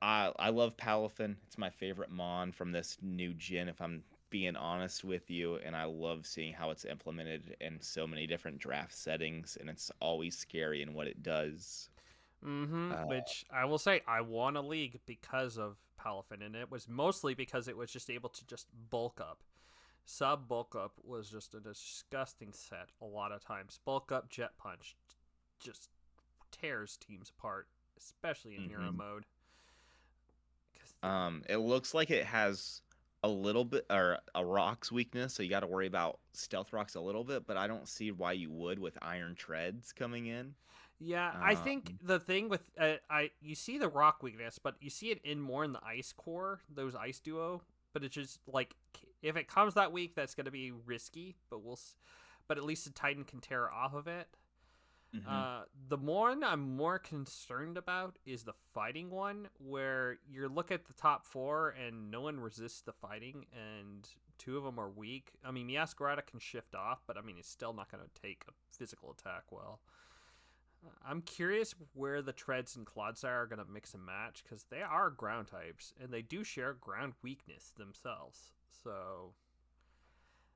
[SPEAKER 1] Uh, I love Palafin. It's my favorite Mon from this new gen, if I'm being honest with you. And I love seeing how it's implemented in so many different draft settings, and it's always scary in what it does.
[SPEAKER 2] Mm-hmm.
[SPEAKER 1] Uh,
[SPEAKER 2] Which I will say, I won a league because of Palafin, and it was mostly because it was just able to just bulk up. Sub bulk up was just a disgusting set a lot of times. Bulk up Jet Punch just tears teams apart, especially in hero
[SPEAKER 1] mhm.
[SPEAKER 2] mode.
[SPEAKER 1] It looks like it has a little bit or a rocks weakness, so you got to worry about stealth rocks a little bit, but I don't see why you would with iron treads coming in.
[SPEAKER 2] Yeah, I think
[SPEAKER 1] Um,
[SPEAKER 2] the thing with I you see the rock weakness, but you see it in more in the ice core, those ice duo. But it's just like if it comes that week, that's going to be risky. But but at least the Titan can tear off of it.
[SPEAKER 1] mhm.
[SPEAKER 2] The one I'm more concerned about is the fighting one, where you look at the top four and no one resists the fighting, and two of them are weak. I mean, Miascarada can shift off, but I mean, it's still not going to take a physical attack well. I'm curious where the Treads and Clodsire are going to mix and match, because they are ground types, and they do share ground weakness themselves. So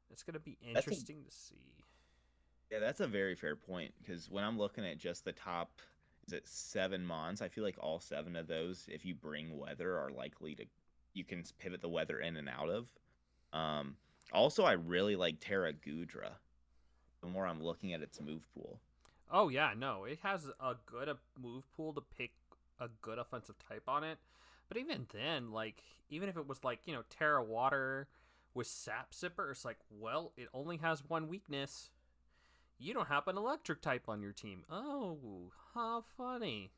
[SPEAKER 2] it's going to be
[SPEAKER 1] That's a
[SPEAKER 2] interesting to see.
[SPEAKER 1] Yeah, that's a very fair point because when I'm looking at just the top, is it seven mons? I feel like all seven of those, if you bring weather, are likely to you can pivot the weather in and out of. Um, Also, I really like Terra Gudra. The more I'm looking at its move pool.
[SPEAKER 2] Oh yeah, no, it has a good move pool to pick a good offensive type on it. But even then, like even if it was like Terra Water with Sap Sipper, it's like well, it only has one weakness. You don't have an electric type on your team. Oh, how funny!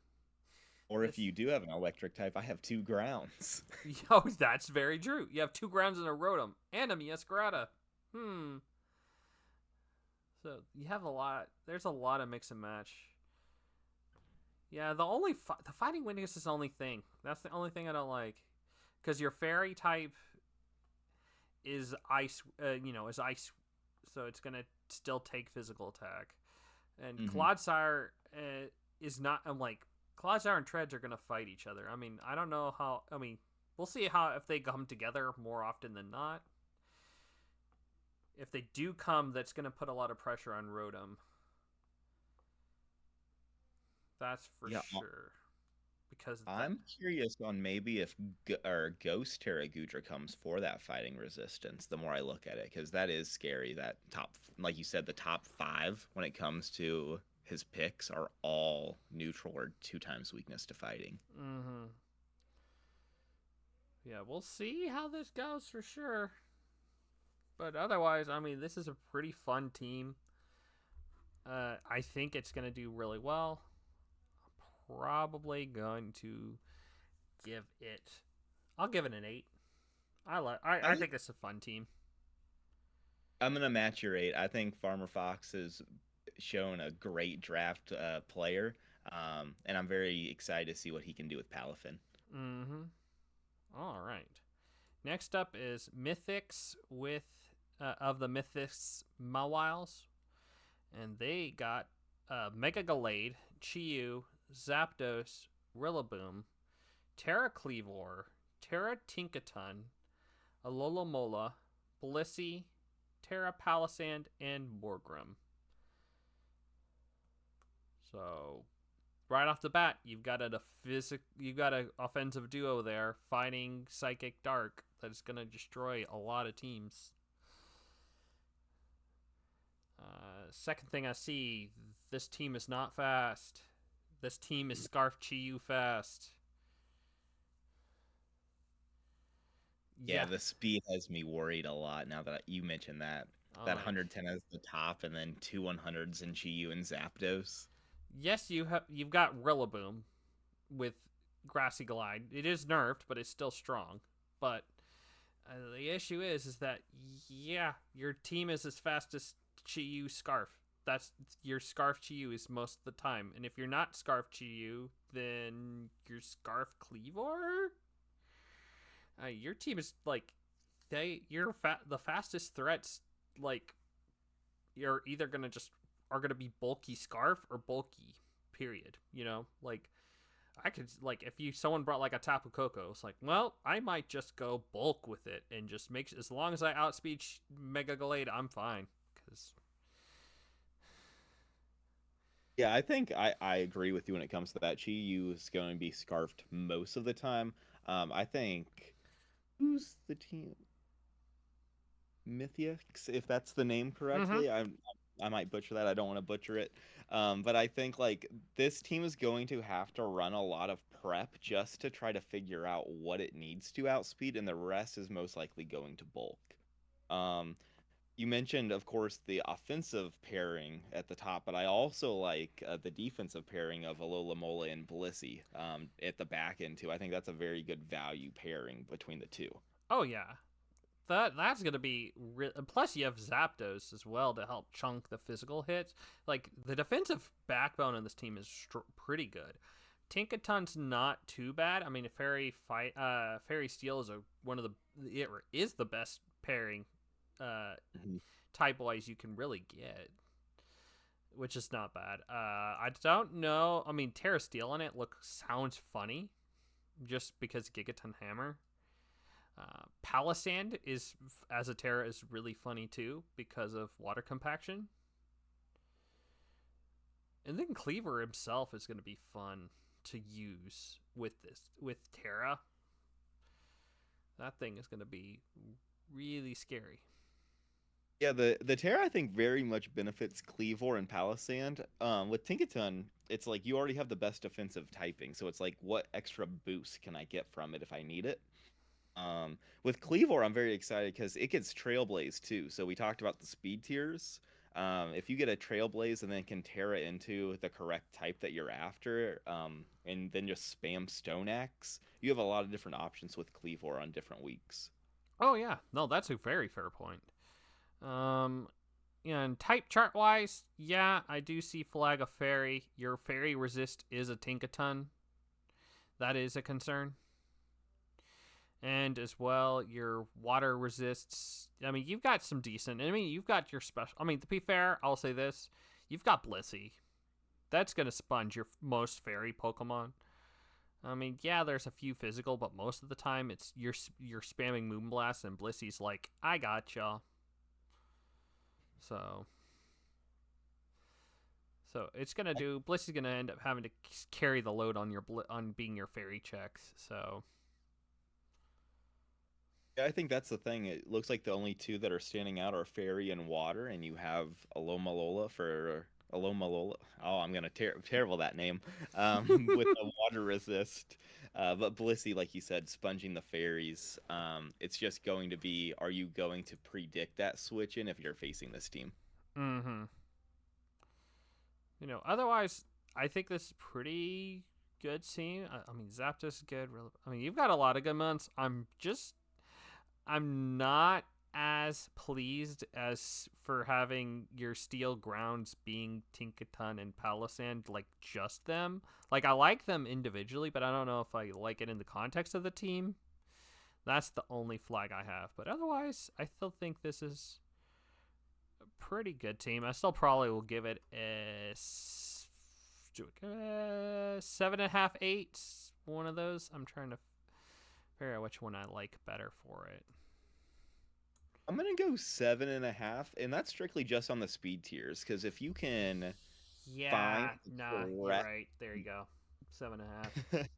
[SPEAKER 1] Or if
[SPEAKER 2] This,
[SPEAKER 1] you do have an electric type, I have two grounds.
[SPEAKER 2] yo, that's very true. You have two grounds in a Rotom and a Miascarada. Hmm. So you have a lot. There's a lot of mix and match. Yeah, the fighting weakness is the only thing. That's the only thing I don't like, because your fairy type is ice. Is ice, so it's gonna still take physical attack. And
[SPEAKER 1] Hmm.
[SPEAKER 2] Clodsire is not. I'm like Clodsire and Treads are gonna fight each other. I mean, I don't know how. I mean, we'll see how if they come together more often than not. If they do come, that's gonna put a lot of pressure on Rotom. That's for
[SPEAKER 1] Yeah,
[SPEAKER 2] sure. Because that.
[SPEAKER 1] I'm curious on maybe if or Ghost Terra Gudra comes for that fighting resistance. The more I look at it, because that is scary. That top, like you said, the top five when it comes to his picks are all neutral or two times weakness to fighting.
[SPEAKER 2] Mm-hmm. Yeah, we'll see how this goes for sure. But otherwise, I mean, this is a pretty fun team. I think it's going to do really well. Probably going to give it. I'll give it an 8. I like.
[SPEAKER 1] I
[SPEAKER 2] I
[SPEAKER 1] think
[SPEAKER 2] think it's a fun team.
[SPEAKER 1] I'm gonna match your eight. I think Farmer Fox has shown a great draft player, and I'm very excited to see what he can do with Palafin.
[SPEAKER 2] Mm-hmm. All right. Next up is Mythics with of the Mythics Mawiles, and they got Mega Gallade, Chiyu, Zapdos, Rillaboom, Terra Cleavor, Terra Tinkaton, Alola Mola, Blissey, Terra, Palisand, and Morgrim. So right off the bat, you've got an offensive duo there fighting Psychic Dark that is going to destroy a lot of teams. Second thing I see, this team is not fast. This team is Scarf Chiyu fast.
[SPEAKER 1] Yeah,
[SPEAKER 2] Yeah.
[SPEAKER 1] the speed has me worried a lot now that you mentioned that. That
[SPEAKER 2] Uh,
[SPEAKER 1] 110 as the top, and then two 100s in Chiyu and Zapdos.
[SPEAKER 2] yes, you've got Rillaboom with Grassy Glide. It is nerfed, but it's still strong. But the issue is that yeah, your team is as fast as Chiyu Scarf. That's your Scarf Chiyu is most of the time, and if you're not Scarf Chiyu, then you're Scarf Cleavor. Your team is like the fastest threats. Like you're either gonna just are gonna be bulky Scarf or bulky. Period. You know, like I could like if you someone brought like a Tapu Koko, it's like, well, I might just go bulk with it and just make as long as I outspeed Mega Glade, I'm fine. Because
[SPEAKER 1] Yeah, I think I agree with you when it comes to that. Chiyu is going to be scarfed most of the time. I think who's the team? Mythix, if that's the name
[SPEAKER 2] mm-hmm.
[SPEAKER 1] correctly. I might butcher that. I don't want to butcher it. But I think like this team is going to have to run a lot of prep just to try to figure out what it needs to outspeed, and the rest is most likely going to bulk. Um, you mentioned, of course, the offensive pairing at the top, but I also like the defensive pairing of Alola Mola and Blissey at the back end too. I think that's a very good value pairing between the two.
[SPEAKER 2] Oh yeah, that's gonna be plus you have Zapdos as well to help chunk the physical hits. Like the defensive backbone of this team is pretty good. Tinkaton's not too bad. I mean, Fairy Steel is it is the best pairing uh,
[SPEAKER 1] Mhm.
[SPEAKER 2] type wise you can really get, which is not bad. I don't know. I mean, Terra Steel on it sounds funny, just because Gigaton Hammer. Palisand is as a Terra is really funny too because of water compaction, and then Cleaver himself is going to be fun to use with Terra. That thing is going to be really scary.
[SPEAKER 1] Yeah, the Terra I think very much benefits Cleavor and Palisand. With Tinkaton, it's like you already have the best defensive typing, so it's like what extra boost can I get from it if I need it? With Cleavor, I'm very excited because it gets Trailblaze too. So we talked about the speed tiers. If you get a Trailblaze and then can Terra into the correct type that you're after, and then just spam Stone Axe, you have a lot of different options with Cleavor on different weeks.
[SPEAKER 2] Oh yeah, no, that's a very fair point. Um, and type chart wise, yeah, I do see Flag of Fairy. Your Fairy resist is a Tinkaton. That is a concern. And as well, your water resists. I mean, you've got some decent. I mean, you've got your special. I mean, to be fair, I'll say this: you've got Blissey. That's gonna sponge your most fairy Pokemon. I mean, yeah, there's a few physical, but most of the time it's you're spamming Moonblast, and Blissey's like, I gotcha. So, so it's gonna do. Blissey's gonna end up having to carry the load on on being your fairy checks. So
[SPEAKER 1] Yeah, I think that's the thing. It looks like the only two that are standing out are Fairy and Water, and you have Alomalola for Alomalola. Oh, I'm gonna terrible that name. With the water resist, but Blissey, like you said, sponging the fairies. It's just going to be: are you going to predict that switch in if you're facing this team?
[SPEAKER 2] mm-hmm. Otherwise, I think this is pretty good team. I mean, Zapdos is good. I mean, you've got a lot of good months. I'm not as pleased as for having your Steel Grounds being Tinkaton and Palisand, like just them. Like, I like them individually, but I don't know if I like it in the context of the team. That's the only flag I have. But otherwise, I still think this is pretty good team. I still probably will give it a 7.5, 8. One of those. I'm trying to figure out which one I like better for it.
[SPEAKER 1] I'm gonna go 7.5, and that's strictly just on the speed tiers. Because if you can find
[SPEAKER 2] Yeah,
[SPEAKER 1] the
[SPEAKER 2] nah, you're
[SPEAKER 1] correct,
[SPEAKER 2] right. There you go. 7.5.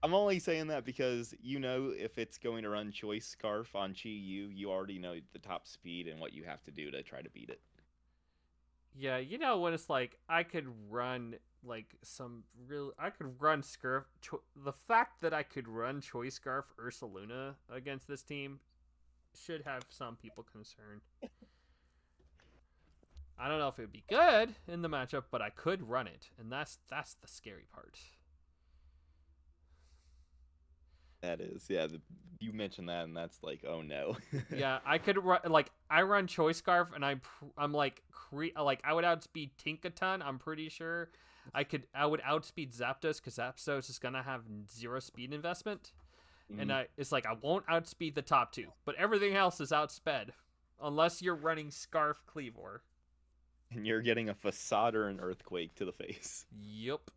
[SPEAKER 1] I'm only saying that because if it's going to run Choice Scarf on Chi Yu, you already know the top speed and what you have to do to try to beat it.
[SPEAKER 2] Yeah, you know when it's like I could run like some real I could run Scarf the fact that I could run Choice Scarf Ursaluna against this team should have some people concerned. I don't know if it would be good in the matchup, but I could run it, and that's the scary part.
[SPEAKER 1] That is, yeah. You mentioned that, and that's like, oh no.
[SPEAKER 2] Yeah, I could run like I run Choice Scarf, and I'm like like I would outspeed Tinkaton. I'm pretty sure I would outspeed Zapdos because Zapdos is gonna have zero speed investment, and
[SPEAKER 1] Mhm.
[SPEAKER 2] it's like I won't outspeed the top two, but everything else is outsped, unless you're running Scarf Cleavor.
[SPEAKER 1] And you're getting a facade or an earthquake to the face.
[SPEAKER 2] Yup.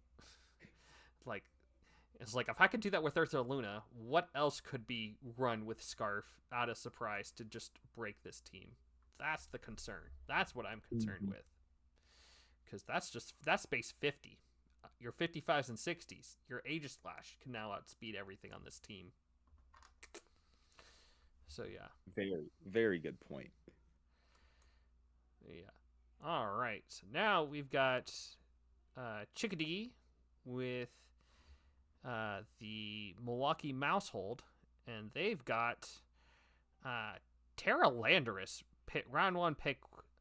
[SPEAKER 2] Like it's like if I could do that with Earth or Luna, what else could be run with Scarf out of surprise to just break this team? That's the concern. That's what I'm concerned
[SPEAKER 1] Mhm.
[SPEAKER 2] with. Because that's base 50. Your 55s and 60s, your Aegislash can now outspeed everything on this team. So yeah,
[SPEAKER 1] Very, very good point.
[SPEAKER 2] yeah. All right. So now we've got Chickadee with the Milwaukee Mousehold, and they've got uh, Terra Landorus. Round one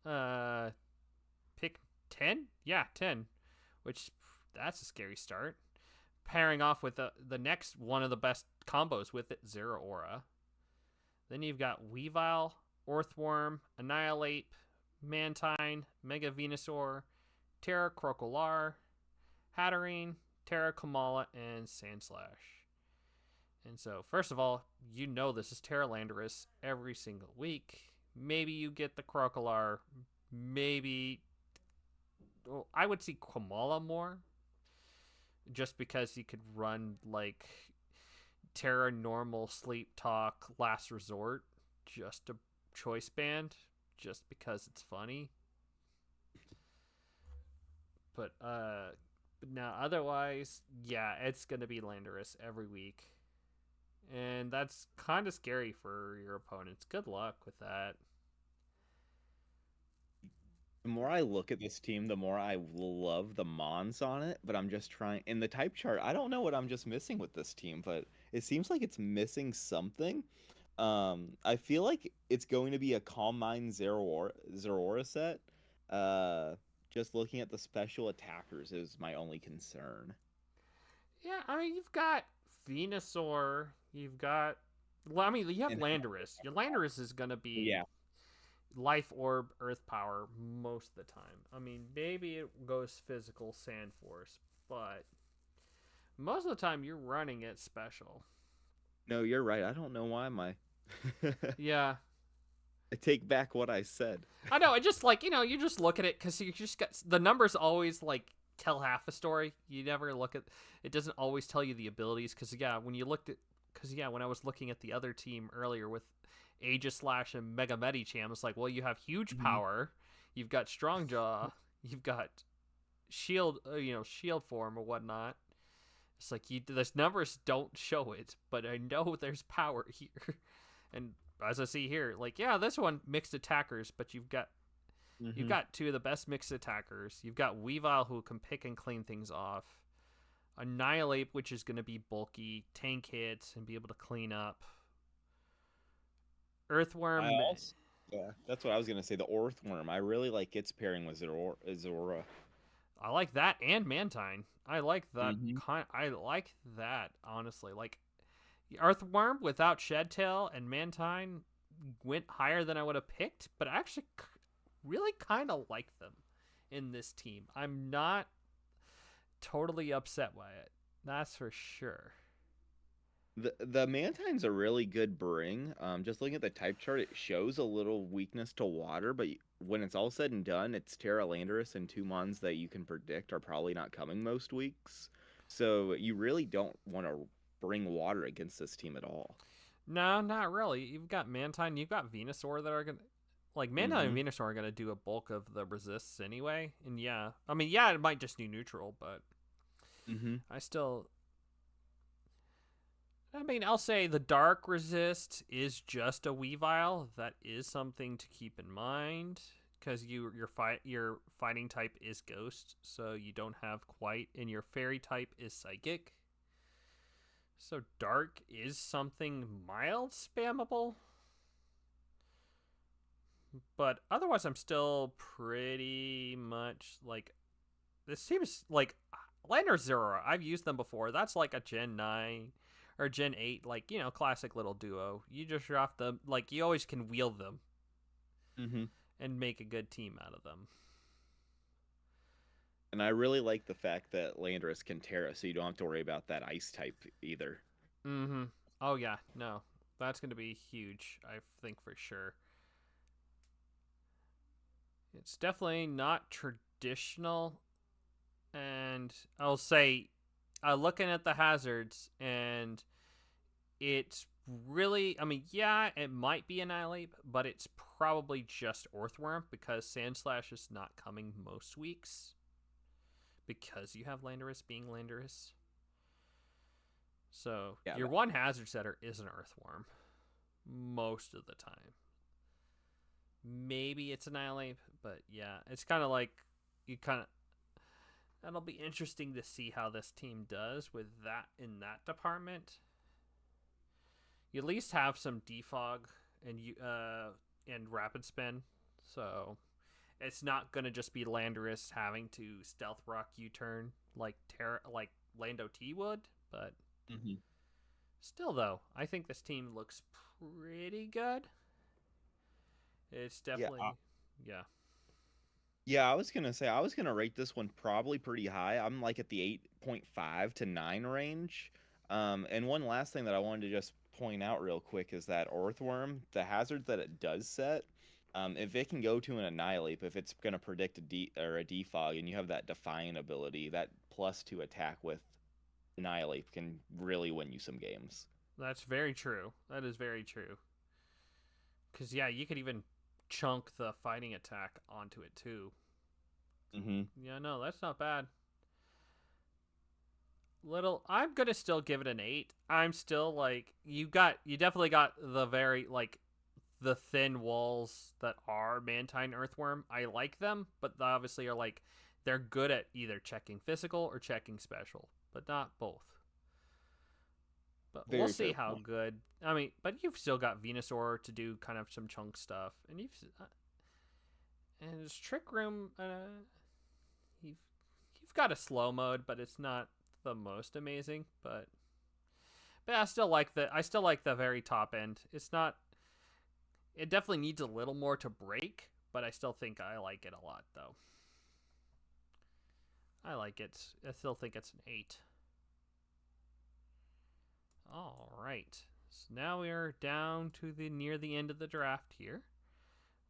[SPEAKER 2] uh, pick 10. Yeah, 10. Which that's a scary start. Pairing off with the next one of the best combos with it, Zero Aura. Then you've got Weavile, Earthworm, Annihilate, Mantine, Mega Venusaur, Terra Crocolar, Hatterene, Terra Kamala, and Sandslash. And so, first of all, you know this is Terra Landorus every single week. Maybe you get the Crocolar. Maybe. Well, I would see Kamala more. Just because you could run like Terra Normal, Sleep Talk, Last Resort. Just a choice band. Just because it's funny. But now otherwise, yeah, it's gonna be Landorus every week. And that's kind of scary for your opponents. Good luck with that.
[SPEAKER 1] The more I look at this team, the more I love the Mons on it, but I'm just trying in the type chart. I don't know what I'm just missing with this team, but it seems like it's missing something. I feel like it's going to be a Calm Mind Zeraora set. Uh, just looking at the special attackers is my only concern.
[SPEAKER 2] Yeah, I mean, you've got Venusaur. You've got. Well, I mean, you have
[SPEAKER 1] And
[SPEAKER 2] Landorus. Your Landorus is going to be
[SPEAKER 1] yeah,
[SPEAKER 2] Life Orb, Earth Power most of the time. I mean, maybe it goes physical Sand Force, but most of the time you're running it special.
[SPEAKER 1] no, you're right. I don't know why my
[SPEAKER 2] Yeah,
[SPEAKER 1] I take back what I said.
[SPEAKER 2] I know. I just like you just look at it because you just got the numbers always like tell half a story. You never look at it. Doesn't always tell you the abilities because yeah, when you looked at because yeah, when I was looking at the other team earlier with Aegislash and Mega Medicham, it's like well, you have huge
[SPEAKER 1] Mhm.
[SPEAKER 2] power, you've got Strong Jaw, you've got Shield, Shield form or whatnot. It's like those numbers don't show it, but I know there's power here, and as I see here, like yeah, this one mixed attackers, but you've
[SPEAKER 1] Mhm.
[SPEAKER 2] got two of the best mixed attackers. You've got Weavile who can pick and clean things off. Annihilate, which is going to be bulky, tank hits, and be able to clean up.
[SPEAKER 1] I
[SPEAKER 2] Earthworm,
[SPEAKER 1] also, yeah, that's what I was gonna say. The Orthworm. I really like its pairing with Zora.
[SPEAKER 2] I like that, and Mantine. I like that
[SPEAKER 1] Hmm.
[SPEAKER 2] kind. I like that honestly. Like Earthworm without Shedtail and Mantine went higher than I would have picked, but I actually really kind of like them in this team. I'm not totally upset by it. That's for sure.
[SPEAKER 1] The Mantine's a really good bring. Just looking at the type chart, it shows a little weakness to water, but when it's all said and done, it's Terra Landorus and two mons that you can predict are probably not coming most weeks. So you really don't want to bring water against this team at all.
[SPEAKER 2] No, not really. You've got Mantine, you've got Venusaur that are gonna like Mantine and
[SPEAKER 1] Mm-hmm.
[SPEAKER 2] Venusaur are gonna do a bulk of the resists anyway. And yeah, I mean, yeah, it might just do neutral, but
[SPEAKER 1] Mm-hmm.
[SPEAKER 2] I still, I mean, I'll say the dark resist is just a Weavile. That is something to keep in mind because your fighting type is ghost, so you don't have quite, and your fairy type is psychic. So dark is something mild spammable, but otherwise I'm still pretty much like this seems like Lander Zero. I've used them before. That's like a Gen 9 or Gen 8, like, classic little duo. You just drop them, like, you always can wield them
[SPEAKER 1] Mm-hmm.
[SPEAKER 2] and make a good team out of them.
[SPEAKER 1] And I really like the fact that Landorus can Terra, so you don't have to worry about that ice type either.
[SPEAKER 2] Mm hmm. Oh, yeah. No. That's going to be huge, I think, for sure. It's definitely not traditional. And I'll say, looking at the hazards, and it's really, I mean, yeah, it might be Annihilate, but it's probably just Earthworm because Sandslash is not coming most weeks because you have Landorus being Landorus. So
[SPEAKER 1] Yeah,
[SPEAKER 2] your one hazard setter is an Earthworm most of the time. Maybe it's Annihilate, but yeah, it's kind of like you kind of. That'll be interesting to see how this team does with that in that department. You at least have some defog and rapid spin, so it's not gonna just be Landorus having to stealth rock U-turn like Lando T would, but
[SPEAKER 1] mm-hmm.
[SPEAKER 2] still though, I think this team looks pretty good. It's
[SPEAKER 1] Yeah,
[SPEAKER 2] definitely yeah.
[SPEAKER 1] yeah. I was gonna say I was gonna rate this one probably pretty high. I'm like at the 8.5 to 9 range. And one last thing that I wanted to just point out real quick is that Earthworm, the hazards that it does set, if it can go to an Annihilate, if it's gonna predict a defog, and you have that Defiant ability, that +2 attack with Annihilate can really win you some games.
[SPEAKER 2] That's very true. That is very true. Cause yeah, you could even chunk the fighting attack onto it too.
[SPEAKER 1] Mm-hmm.
[SPEAKER 2] Yeah, no, that's not bad. Little, I'm gonna still give it an 8. I'm still like, you definitely got the very like the thin walls that are Mantine Earthworm. I like them, but they obviously are like they're good at either checking physical or checking special, but not both. But we'll
[SPEAKER 1] Very
[SPEAKER 2] see
[SPEAKER 1] fair
[SPEAKER 2] how
[SPEAKER 1] point.
[SPEAKER 2] good. I mean, but you've still got Venusaur to do kind of some chunk stuff, and and his Trick Room. You've you've got a slow mode, but it's not the most amazing. But I still like the very top end. It's not. It definitely needs a little more to break, but I still think I like it a lot though. I like it. I still think it's an 8. All right. So now we are down to the near the end of the draft here.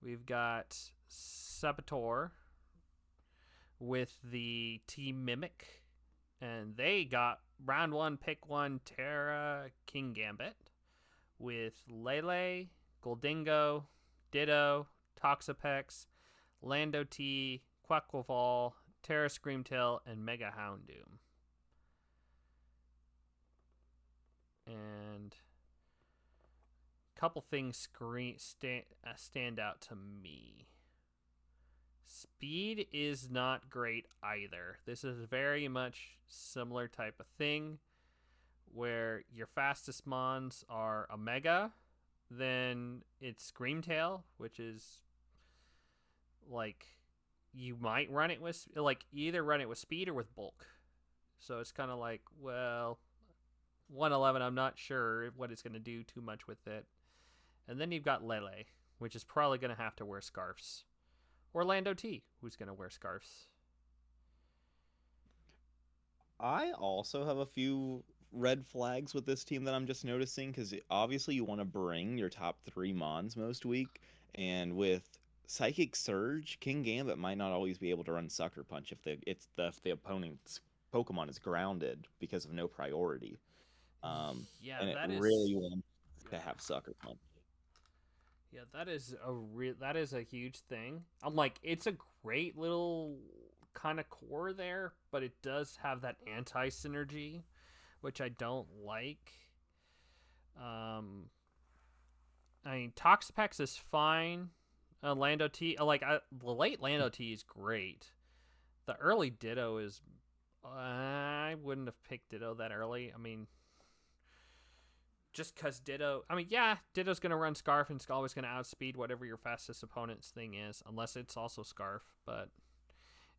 [SPEAKER 2] We've got Saboteur with the Team Mimic, and they got round one, pick one, Terra King Gambit with Lele, Goldingo, Ditto, Toxapex, Lando T, Quackleval, Terra Screamtail, and Mega Houndoom. And a couple things stand out to me. Speed is not great either. This is very much similar type of thing where your fastest mons are a Mega, then it's Screamtail, which is like you might run it with like either run it with speed or with bulk. So it's kind of like, well, 111, I'm not sure what it's going to do too much with it. And then you've got Lele, which is probably going to have to wear scarves. Orlando T, who's going to wear scarves.
[SPEAKER 1] I also have a few red flags with this team that I'm just noticing because obviously you want to bring your top 3 Mons most week, and with Psychic Surge, King Gambit might not always be able to run Sucker Punch if the opponent's Pokemon is grounded because of no priority. Um,
[SPEAKER 2] Yeah,
[SPEAKER 1] and it
[SPEAKER 2] that is
[SPEAKER 1] really won't. to
[SPEAKER 2] Yeah.
[SPEAKER 1] have Sucker Punch.
[SPEAKER 2] Yeah, that is a huge thing. I'm like, it's a great little kind of core there, but it does have that anti synergy, which I don't like. Um, I mean, Toxapex is fine. Lando T, the late Lando T is great. The early Ditto is, I wouldn't have picked Ditto that early. I mean, just because Ditto, I mean, yeah, Ditto's going to run Scarf and it's always going to outspeed whatever your fastest opponent's thing is, unless it's also Scarf. But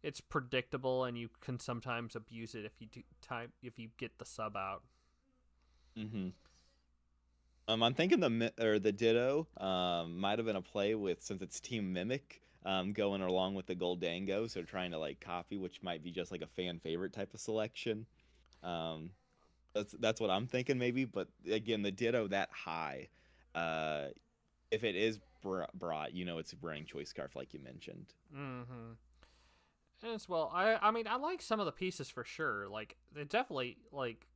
[SPEAKER 2] it's predictable, and you can sometimes abuse it if you get the sub out.
[SPEAKER 1] Mm-hmm. I'm thinking the Ditto might have been a play with since it's Team Mimic going along with the Goldango, so trying to like copy, which might be just like a fan favorite type of selection. Um, that's what I'm thinking maybe, but again, the Ditto that high, uh, if it is brought, it's a brand choice scarf like you mentioned.
[SPEAKER 2] Mm-hmm. And as well, I mean, I like some of the pieces for sure. Like, it definitely like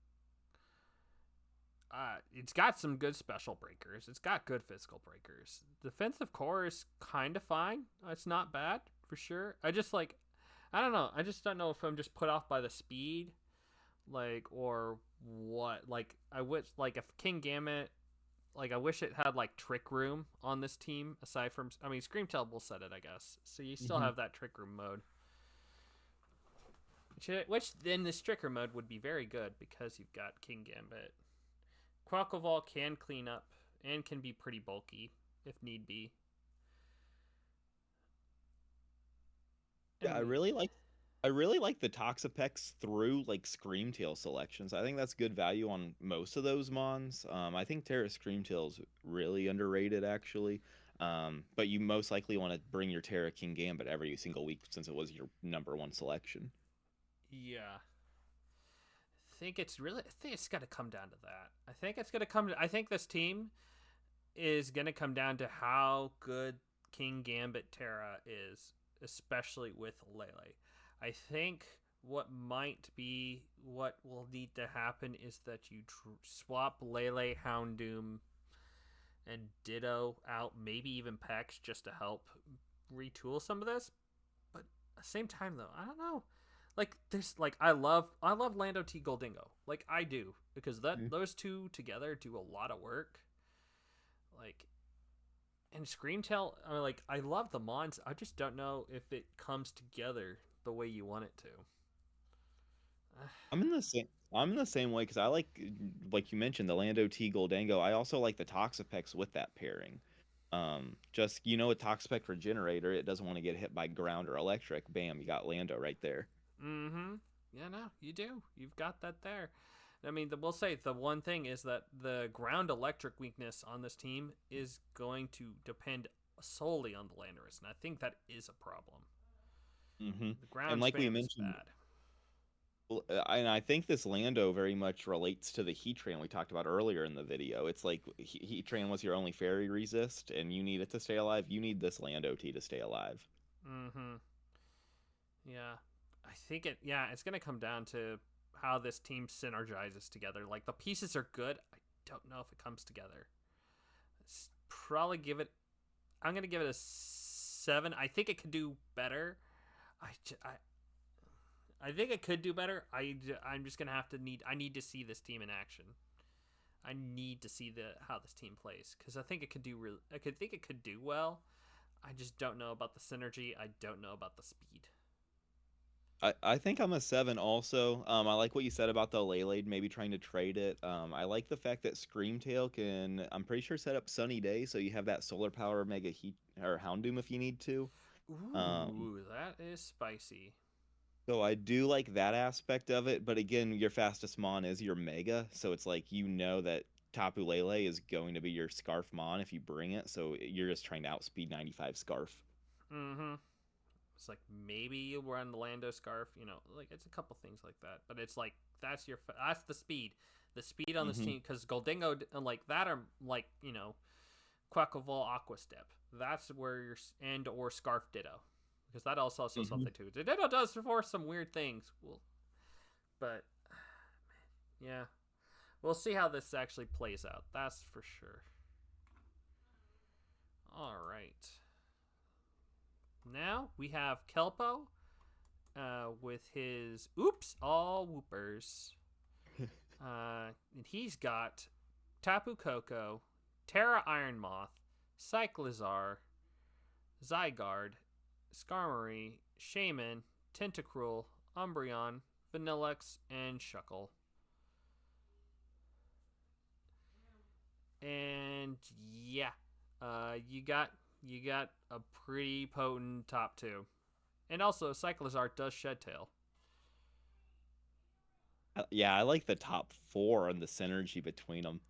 [SPEAKER 2] it's got some good special breakers. It's got good physical breakers. Defensive core is kind of fine. It's not bad for sure. I don't know. I just don't know if I'm just put off by the speed, like, or what. Like, I wish, like, if King Gambit, like, I wish it had like Trick Room on this team. Aside from, I mean, Screamtail will set it, I guess. So you still
[SPEAKER 1] Hmm.
[SPEAKER 2] have that Trick Room mode. Which then this Trick Room mode would be very good because you've got King Gambit. Quackleval can clean up and can be pretty bulky if need be.
[SPEAKER 1] Yeah,
[SPEAKER 2] And
[SPEAKER 1] I really like the Toxapex through like Screamtail selections. I think that's good value on most of those mons. I think Terra Screamtail is really underrated actually. But you most likely want to bring your Terra King Gambit every single week since it was your number one selection.
[SPEAKER 2] yeah, I think it's gonna come down to that. I think it's gonna come. I think this team is gonna come down to how good King Gambit Terra is, especially with Lele. I think what will need to happen is that you swap Lele, Houndoom, and Ditto out, maybe even Pex, just to help retool some of this. But at the same time, though, I don't know. Like there's like I love Lando T Goldingo, like I do, because that
[SPEAKER 1] Mhm.
[SPEAKER 2] those two together do a lot of work. Like, and Screamtail, I mean, like I love the mons. I just don't know if it comes together the way you want it to.
[SPEAKER 1] I'm in the same I'm in the same way because I like you mentioned the Lando T Goldango. I also like the Toxapex with that pairing. Just a Toxapex Regenerator, it doesn't want to get hit by ground or electric. Bam, you got Lando right there.
[SPEAKER 2] Mm-hmm. Yeah, no, you do. You've got that there. I mean, we'll say the one thing is that the ground electric weakness on this team is going to depend solely on the Landorus, and I think that is a problem.
[SPEAKER 1] Hmm.
[SPEAKER 2] The
[SPEAKER 1] And
[SPEAKER 2] ground
[SPEAKER 1] like we
[SPEAKER 2] spam is
[SPEAKER 1] mentioned,
[SPEAKER 2] bad.
[SPEAKER 1] and I think this Lando very much relates to the Heatran we talked about earlier in the video. It's like Heatran was your only fairy resist, and you need it to stay alive. You need this Lando T to stay alive.
[SPEAKER 2] Mm-hmm. Yeah, I think it. Yeah, it's gonna come down to how this team synergizes together. Like the pieces are good. I don't know if it comes together. Probably give it. I'm gonna give it a 7. I think it could do better. I, I think it could do better. I'm just gonna have to need. I need to see this team in action. I need to see the how this team plays because I think it could do really. I could think it could do well. I just don't know about the synergy. I don't know about the speed.
[SPEAKER 1] I think I'm a 7 also. I like what you said about the Leylaid maybe trying to trade it. I like the fact that Screamtail can, I'm pretty sure, set up Sunny Day, so you have that solar power Mega Heat or Houndoom if you need to. Um,
[SPEAKER 2] Ooh, that is spicy.
[SPEAKER 1] so I do like that aspect of it, but again, your fastest Mon is your Mega, so it's like that Tapu Lele is going to be your Scarf Mon if you bring it, so you're just trying to outspeed 95 Scarf.
[SPEAKER 2] Mm-hmm. It's like maybe you run the Lando scarf. Like it's a couple things like that. But it's like that's the speed. The speed on this
[SPEAKER 1] Hmm.
[SPEAKER 2] team because Goldingo like that are like Quackleval Aqua Step. That's where your and or Scarf Ditto because that also says
[SPEAKER 1] Hmm.
[SPEAKER 2] something too. The Ditto does for some weird things. Well, but yeah. We'll see how this actually plays out. That's for sure. All right. Now we have Kelpo with his Oops All Whoopers. And he's got Tapu Koko, Terra Iron Moth, Cyclizar, Zygarde, Skarmory, Shaman, Tentacruel, Umbreon, Vanillux, and Shuckle. And yeah, you got a pretty potent top two, and also Cyclizar does Shed Tail.
[SPEAKER 1] Yeah, I like the top four and the synergy between them.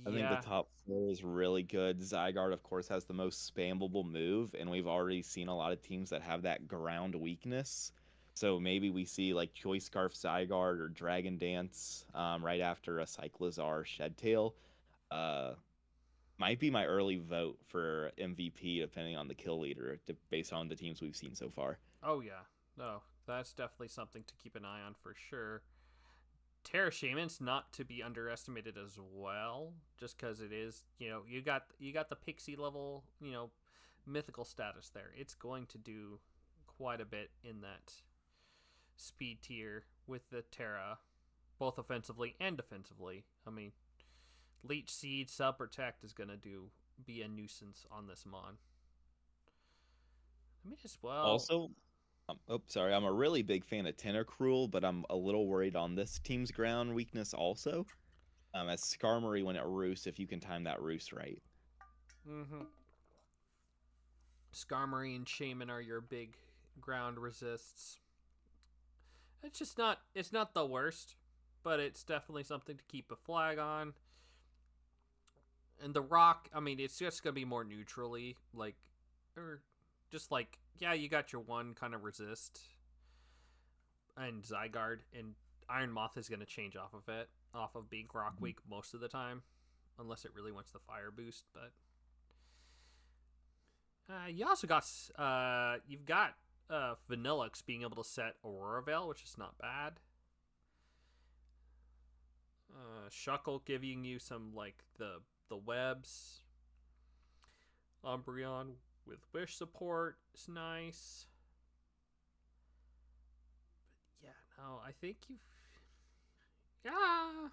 [SPEAKER 1] I think the
[SPEAKER 2] Yeah.
[SPEAKER 1] top four is really good. Zygarde, of course, has the most spammable move, and we've already seen a lot of teams that have that ground weakness. So maybe we see like Choice Scarf Zygarde or Dragon Dance right after a Cyclizar Shed Uh, might be my early vote for MVP, depending on the kill leader, based on the teams we've seen so far.
[SPEAKER 2] Oh yeah. No, that's definitely something to keep an eye on for sure. Terra Shaman's not to be underestimated as well, just because it is, you got the pixie level, mythical status there. It's going to do quite a bit in that speed tier with the Terra, both offensively and defensively. I mean, Leech Seed, Sub Protect is gonna be a nuisance on this mon. Let me just
[SPEAKER 1] Also, oh, sorry, I'm a really big fan of Tentacruel, but I'm a little worried on this team's ground weakness also. As Skarmory when it roosts, if you can time that roost right.
[SPEAKER 2] Mm-hmm. Skarmory and Shaman are your big ground resists. It's just not. It's not the worst, but it's definitely something to keep a flag on. And the rock, I mean, it's just gonna be more neutrally, like, or just like, yeah, you got your one kind of resist, and Zygarde and Iron Moth is gonna change off of it, off of being rock weak most of the time, unless it really wants the fire boost. But you also got you've got Vanillux being able to set Aurora Veil, which is not bad. Shuckle giving you some like the webs. Umbreon with wish support is nice. But yeah, no, I think you've yeah.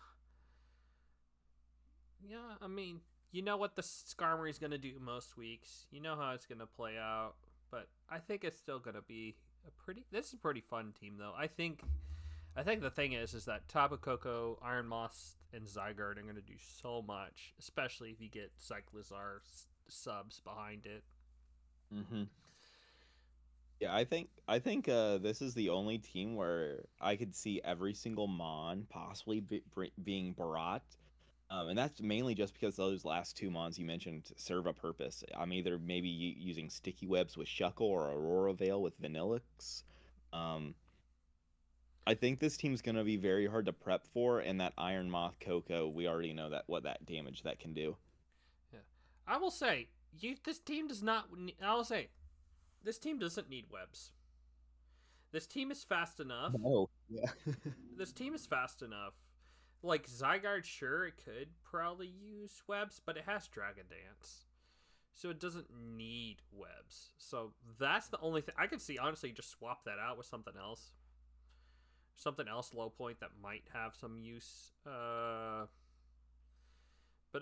[SPEAKER 2] Yeah, I mean, you know what the Skarmory is going to do most weeks. You know how it's going to play out, but I think it's still going to be a pretty this is a pretty fun team though. I think the thing is that Tapu Koko, Iron Moss, and Zygarde are going to do so much, especially if you get Cyclizar subs behind it.
[SPEAKER 1] Mm-hmm. Yeah, I think this is the only team where I could see every single Mon possibly being brought. And that's mainly just because those last two Mons you mentioned serve a purpose. I'm either maybe using Sticky Webs with Shuckle or Aurora Veil with Vanillix. Um, I think this team's gonna be very hard to prep for, and that Iron Moth Coco, we already know that what that damage that can do.
[SPEAKER 2] Yeah, I will say this team does not. I will say this team doesn't need webs. This team is fast enough.
[SPEAKER 1] Oh, yeah.
[SPEAKER 2] This team is fast enough. Like Zygarde, sure, it could probably use webs, but it has Dragon Dance, so it doesn't need webs. So that's the only thing I could see. Honestly, just swap that out with something else low point that might have some use. But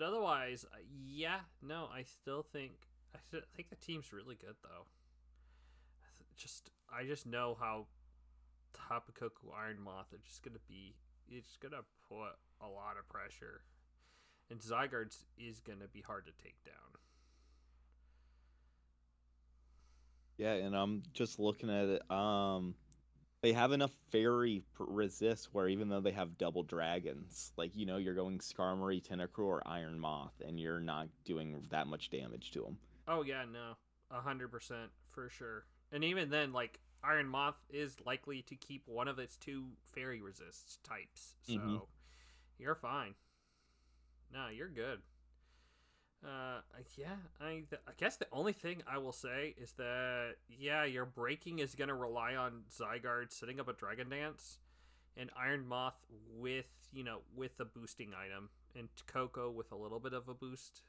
[SPEAKER 2] otherwise, yeah, no, I think the team's really good though. I just know how Tapu Koko Iron Moth are just gonna be. It's gonna put a lot of pressure, and Zygarde's is gonna be hard to take down.
[SPEAKER 1] Yeah, and I'm just looking at it. They have enough fairy resist where even though they have double dragons, like you're going Skarmory, Tentacruel, or Iron Moth, and you're not doing that much damage to them.
[SPEAKER 2] Oh yeah, no, 100% for sure. And even then, like Iron Moth is likely to keep one of its two fairy resists types,
[SPEAKER 1] Mm-hmm.
[SPEAKER 2] so you're fine. No, you're good. Yeah, I guess the only thing I will say is that yeah, your breaking is gonna rely on Zygarde setting up a Dragon Dance, and Iron Moth with with a boosting item, and Coco with a little bit of a boost.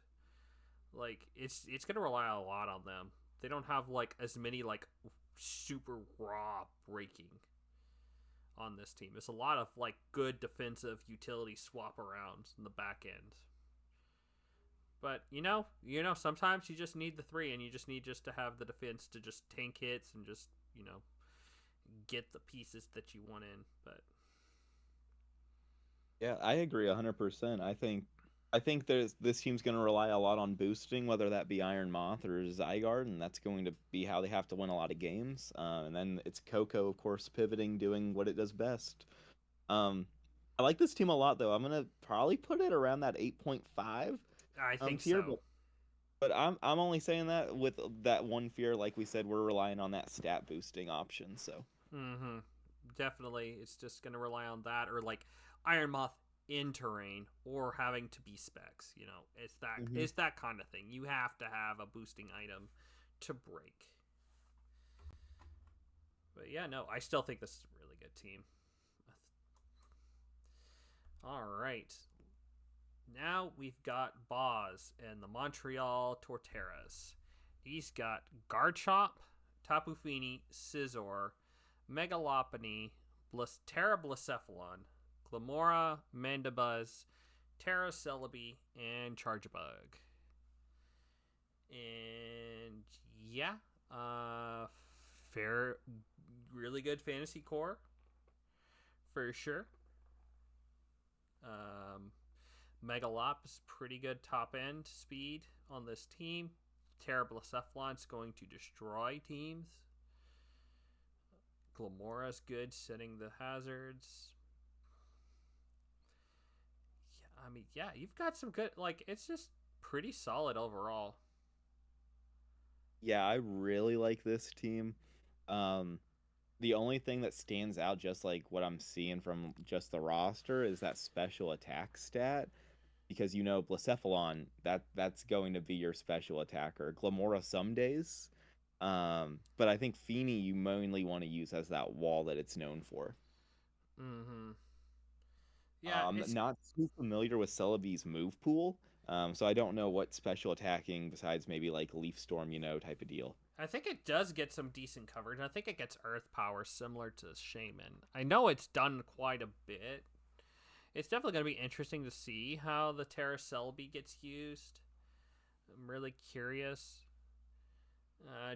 [SPEAKER 2] Like it's gonna rely a lot on them. They don't have like as many like super raw breaking on this team. It's a lot of like good defensive utility swap arounds in the back end. But sometimes you just need the three, and you just need to have the defense to just tank hits and just get the pieces that you want in. But
[SPEAKER 1] Yeah, I agree 100%. I think this team's going to rely a lot on boosting, whether that be Iron Moth or Zygarde, and that's going to be how they have to win a lot of games. And then it's Coco, of course, pivoting, doing what it does best. Um, I like this team a lot, though. I'm gonna probably put it around that 8.5
[SPEAKER 2] I think
[SPEAKER 1] tier,
[SPEAKER 2] so.
[SPEAKER 1] but I'm only saying that with that one fear, like we said, we're relying on that stat boosting option. So.
[SPEAKER 2] Mm-hmm. Definitely, it's just gonna rely on that, or like Iron Moth in terrain, or having to be specs.
[SPEAKER 1] Hmm.
[SPEAKER 2] it's that kind of thing. You have to have a boosting item to break. But yeah, no, I still think this is a really good team. All right, now we've got Boz and the Montreal Torteras. He's got Garchomp, Tapu Fini, Scizor, Megalopony, Terra Blacephalon, Glamora, Mandibuzz, Terra Celebi, and Chargebug. And yeah, fair, really good fantasy core for sure. Um, Megalop is pretty good top end speed on this team. Terra Blacephalon's going to destroy teams. Glamora's good setting the hazards. Yeah, I mean, yeah, you've got some good. Like, it's just pretty solid overall.
[SPEAKER 1] Yeah, I really like this team. Um, the only thing that stands out, just like what I'm seeing from just the roster, is that special attack stat. Because Blacephalon, that's going to be your special attacker. Glamora some days. But I think Fini you mainly want to use as that wall that it's known for.
[SPEAKER 2] Mm-hmm. Yeah, it's.
[SPEAKER 1] Not too familiar with Celebi's move pool. So I don't know what special attacking besides maybe like Leaf Storm, type of deal.
[SPEAKER 2] I think it does get some decent coverage. I think it gets Earth Power similar to Shaman. I know it's done quite a bit. It's definitely going to be interesting to see how the Terra Celebi gets used. I'm really curious.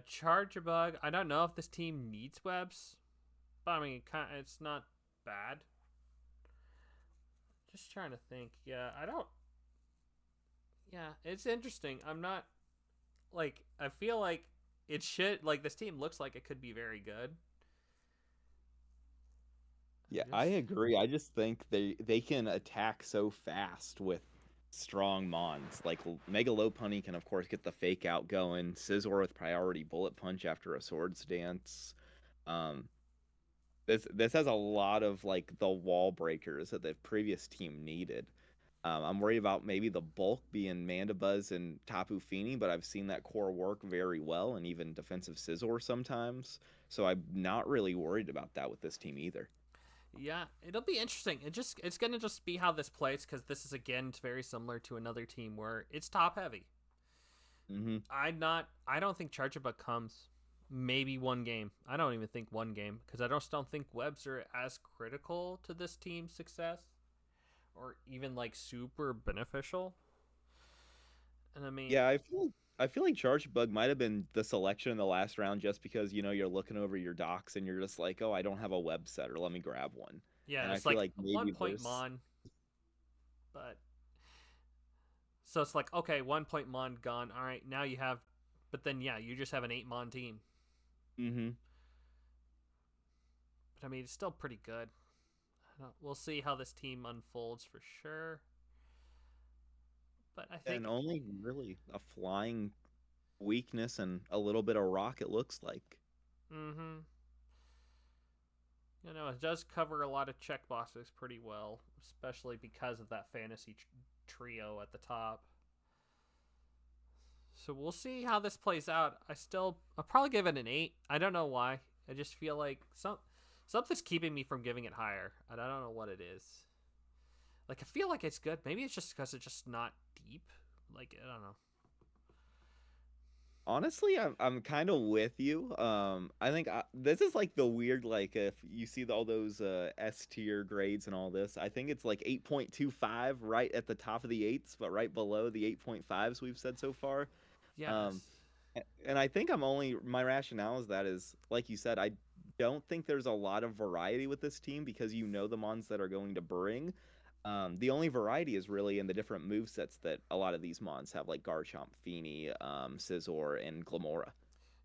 [SPEAKER 2] Charge a bug. I don't know if this team needs webs, but I mean, it's not bad. Just trying to think. Yeah, I don't. Yeah, it's interesting. I'm not like. I feel like it should. Like this team looks like it could be very good.
[SPEAKER 1] Yeah,
[SPEAKER 2] I
[SPEAKER 1] I
[SPEAKER 2] just.
[SPEAKER 1] agree. I just think they can attack so fast with strong mons. Like Mega Lopunny can of course get the fake out going. Scizor with priority bullet punch after a swords dance. Um, this has a lot of like the wall breakers that the previous team needed. I'm worried about maybe the bulk being Mandibuzz and Tapu Fini, but I've seen that core work very well, and even defensive Scizor sometimes. So I'm not really worried about that with this team either.
[SPEAKER 2] Yeah, it'll be interesting. It's gonna just be how this plays because this is again very similar to another team where it's top heavy.
[SPEAKER 1] Hmm.
[SPEAKER 2] I don't think Chargerbug comes. Maybe one game. I don't even think one game because I just don't think webs are as critical to this team's success or even like super beneficial. And I mean,
[SPEAKER 1] Yeah, I feel like Charge Bug might have been the selection in the last round just because you're looking over your docs and you're just like, oh, I don't have a web setter, let me grab one.
[SPEAKER 2] yeah,
[SPEAKER 1] And I
[SPEAKER 2] it's
[SPEAKER 1] feel
[SPEAKER 2] like
[SPEAKER 1] like
[SPEAKER 2] a one
[SPEAKER 1] maybe
[SPEAKER 2] point
[SPEAKER 1] there's.
[SPEAKER 2] mon, but so it's like okay, 1 point mon gone. All right, now you have, but then yeah, you just have an 8 mon team.
[SPEAKER 1] Hmm.
[SPEAKER 2] But I mean, it's still pretty good. We'll see how this team unfolds for sure. But I
[SPEAKER 1] And
[SPEAKER 2] think,
[SPEAKER 1] only really a flying weakness and a little bit of rock, it looks like.
[SPEAKER 2] mm-hmm. It does cover a lot of check boxes pretty well, especially because of that fantasy trio at the top. So we'll see how this plays out. I'll probably give it an 8. I don't know why. I just feel like Something's keeping me from giving it higher, and I don't know what it is. Like I feel like it's good. Maybe it's just because it's just not deep. Like I don't know.
[SPEAKER 1] Honestly, I'm kind of with you. I think this is like the weird, like if you see all those S tier grades and all this, I think it's like 8.25 right at the top of the eights, but right below the 8.5s we've said so far. Um,
[SPEAKER 2] Yes.
[SPEAKER 1] and I think my rationale is that is like you said, I don't think there's a lot of variety with this team because you know the mons that are going to bring. The only variety is really in the different move sets that a lot of these mons have, like Garchomp, Feeny, Scizor, and Glamora.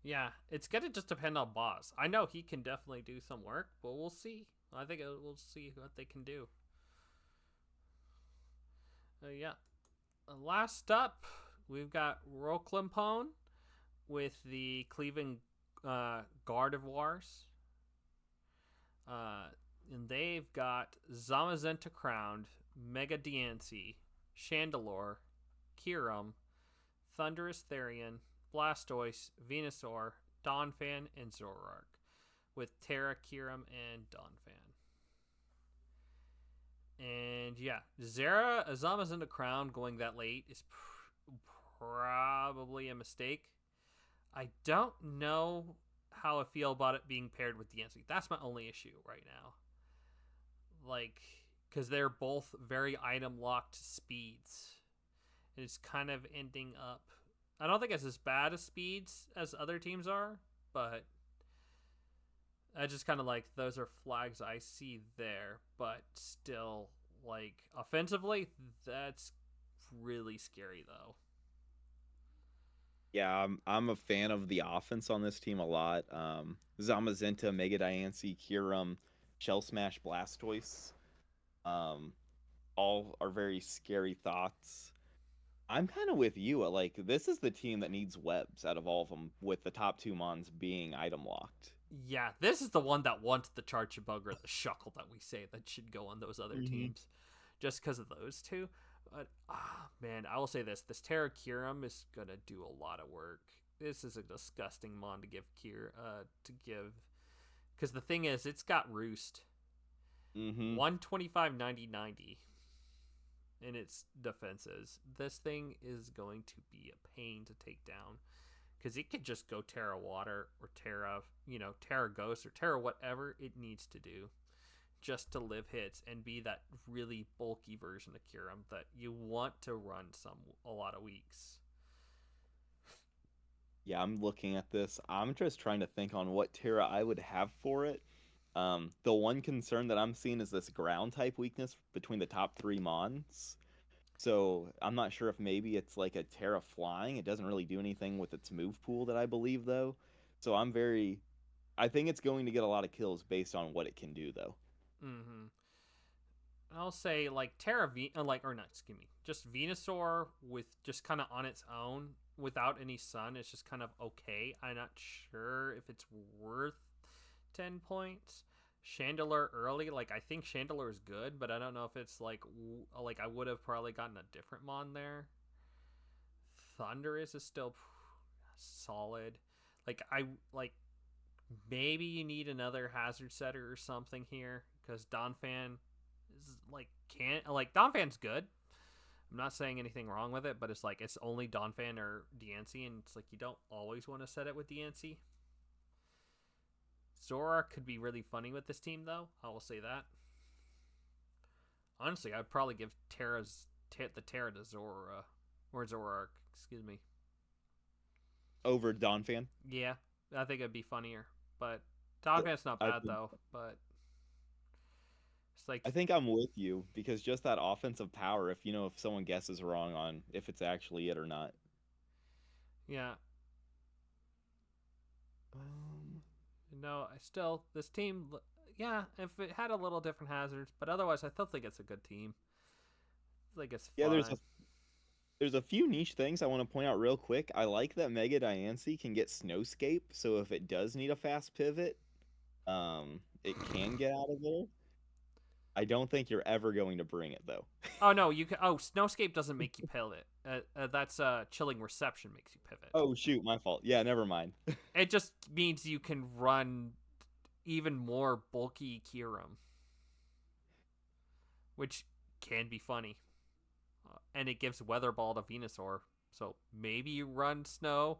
[SPEAKER 2] Yeah, it's gonna just depend on Boss. I know he can definitely do some work, but we'll see. I think we'll see what they can do. Yeah. Last up, we've got Roclimpone with the Cleveland Gardevoirs. Uh, and they've got Zamazenta Crowned, Mega Diancie, Chandelure, Kyurem, Thunderous Therian, Blastoise, Venusaur, Donphan, and Zoroark, with Terra, Kyurem, and Donphan. And yeah, Zara Azama's in the crown going that late is probably a mistake. I don't know how I feel about it being paired with Diancie. That's my only issue right now. Like, because they're both very item locked speeds. And it's kind of ending up. I don't think it's as bad as speeds as other teams are, but I just kind of like those are flags I see there, but still, like offensively, that's really scary though.
[SPEAKER 1] Yeah, I'm a fan of the offense on this team a lot. Zamazenta, Mega Diancie, Kyurem, Shell Smash, Blastoise, um, all are very scary thoughts. I'm kind of with you. Like, this is the team that needs webs out of all of them, with the top two mons being item locked.
[SPEAKER 2] Yeah, this is the one that wants the Charchabug or the Shuckle that we say that should go on those other
[SPEAKER 1] Hmm.
[SPEAKER 2] teams, just because of those two. But man, I will say this Terra Kyurem is gonna do a lot of work. This is a disgusting mon to give because the thing is it's got Roost
[SPEAKER 1] Hmm.
[SPEAKER 2] 125 90 90 in its defenses. This thing is going to be a pain to take down because it could just go Terra Water or Terra, Terra Ghost or Terra whatever it needs to do just to live hits and be that really bulky version of Kyurem that you want to run a lot of weeks.
[SPEAKER 1] Yeah, I'm looking at this. I'm just trying to think on what Terra I would have for it. The one concern that I'm seeing is this ground type weakness between the top three mons. So I'm not sure if maybe it's like a Terra flying. It doesn't really do anything with its move pool that I believe though. So I think it's going to get a lot of kills based on what it can do though.
[SPEAKER 2] Mm-hmm. I'll say like or not, excuse me, just Venusaur with just kind of on its own without any sun. It's just kind of okay. I'm not sure if it's worth 10 points. Chandelure early, like I think Chandelure is good, but I don't know if it's like I would have probably gotten a different mon there. Thunderous is still solid. Like I like maybe you need another hazard setter or something here because Donphan is like can't like Donphan's good. I'm not saying anything wrong with it, but it's like it's only Donphan or Diancie, and it's like you don't always want to set it with Diancie. Zora could be really funny with this team, though. I will say that. Honestly, I'd probably give the Terra to Zora or Zoroark. Excuse me.
[SPEAKER 1] Over Donphan.
[SPEAKER 2] Yeah, I think it'd be funnier. But
[SPEAKER 1] Uh,
[SPEAKER 2] Donphan's not
[SPEAKER 1] I
[SPEAKER 2] bad
[SPEAKER 1] think
[SPEAKER 2] though. But it's like,
[SPEAKER 1] I think I'm with you because just that offensive power, if someone guesses wrong on if it's actually it or not.
[SPEAKER 2] yeah,
[SPEAKER 1] Um,
[SPEAKER 2] no, I still this team. Yeah, if it had a little different hazards, but otherwise, I still think it's a good team. I think it's
[SPEAKER 1] yeah,
[SPEAKER 2] fun.
[SPEAKER 1] there's a few niche things I want to point out real quick. I like that Mega Diancie can get Snowscape, so if it does need a fast pivot, it can get out of there. I don't think you're ever going to bring it though.
[SPEAKER 2] Oh no, you can. Oh, Snowscape doesn't make you pivot. That's Chilling Reception makes you pivot.
[SPEAKER 1] Oh shoot, my fault. Yeah, never mind.
[SPEAKER 2] It just means you can run even more bulky Kirim, which can be funny. And it gives Weather Ball to Venusaur. So maybe you run Snow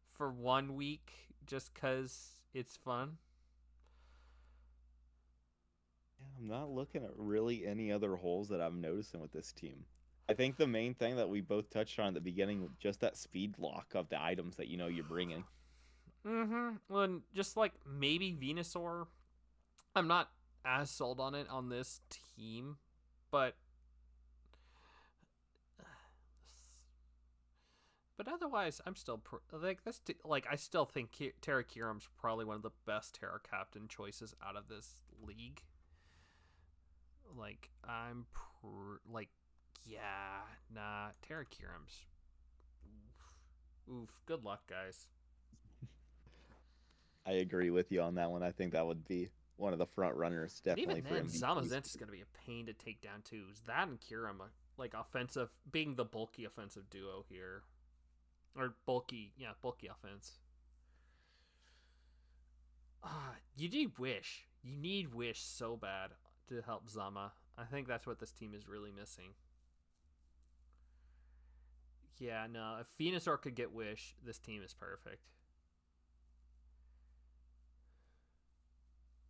[SPEAKER 2] for 1 week just because it's fun.
[SPEAKER 1] Yeah, I'm not looking at really any other holes that I'm noticing with this team. I think the main thing that we both touched on at the beginning was just that speed lock of the items that you're bringing.
[SPEAKER 2] Well, and just like maybe Venusaur, I'm not as sold on it on this team, but otherwise, I'm still like this. Like I still think Terra Kirim's probably one of the best Terra Captain choices out of this league. Like like yeah, nah, Terra Kirim's oof. Good luck, guys.
[SPEAKER 1] I agree with you on that one. I think that would be one of the front runners,
[SPEAKER 2] And
[SPEAKER 1] definitely
[SPEAKER 2] even
[SPEAKER 1] for
[SPEAKER 2] then,
[SPEAKER 1] MVP
[SPEAKER 2] Zamazenta is
[SPEAKER 1] season.
[SPEAKER 2] going to be a pain to take down too. Is that and Kirim like offensive, being the bulky offensive duo here, or bulky offense. You need Wish. You need Wish so bad to help Zama. I think that's what this team is really missing. Yeah, no. If Venusaur could get Wish, this team is perfect.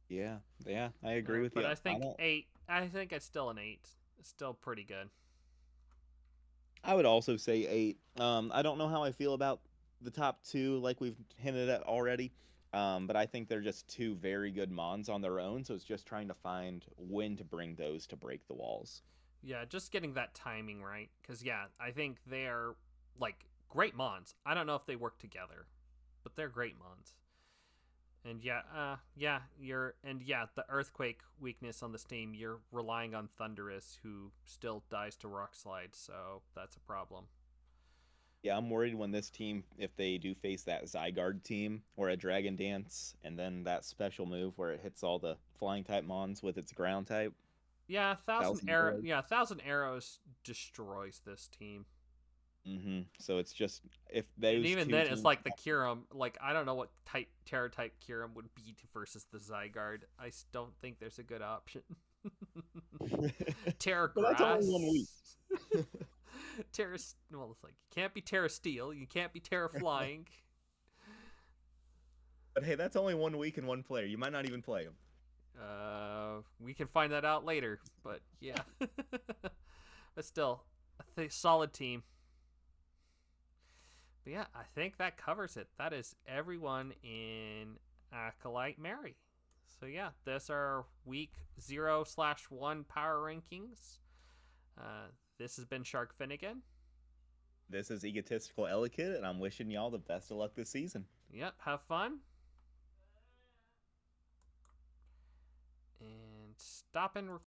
[SPEAKER 1] Yeah, yeah, I agree with
[SPEAKER 2] But
[SPEAKER 1] you.
[SPEAKER 2] I
[SPEAKER 1] I
[SPEAKER 2] think
[SPEAKER 1] don't.
[SPEAKER 2] 8. I think it's still an 8. It's still pretty good.
[SPEAKER 1] I would also say 8. I don't know how I feel about the top two, like we've hinted at already. But I think they're just two very good mons on their own. So it's just trying to find when to bring those to break the walls.
[SPEAKER 2] Yeah, just getting that timing right. Because, yeah, I think they're like great Mons. I don't know if they work together, but they're great Mons. And the earthquake weakness on this team, you're relying on Thunderous, who still dies to Rock Slide, so that's a problem.
[SPEAKER 1] Yeah, I'm worried when this team, if they do face that Zygarde team or a Dragon Dance, and then that special move where it hits all the flying type mons with its ground type, thousand arrows.
[SPEAKER 2] Thousand Arrows destroys this team.
[SPEAKER 1] So it's just if
[SPEAKER 2] And
[SPEAKER 1] those
[SPEAKER 2] even
[SPEAKER 1] two
[SPEAKER 2] then, it's
[SPEAKER 1] teams.
[SPEAKER 2] like the Kirim. Like I don't know what Terra type Kirim would beat versus the Zygarde. I don't think there's a good option. Terra
[SPEAKER 1] But that's only 1 week.
[SPEAKER 2] Grass. Terra. Well, it's like you can't be Terra Steel. You can't be Terra Flying.
[SPEAKER 1] But hey, that's only 1 week and one player. You might not even play him.
[SPEAKER 2] We can find that out later. But yeah, but still, solid team. But yeah, I think that covers it. That is everyone in Acolyte Mary. So yeah, this are week 0/1 power rankings. This has been Shark Finnegan.
[SPEAKER 1] This is egotistical Elekid, and I'm wishing y'all the best of luck this season.
[SPEAKER 2] Yep, have fun. And stop and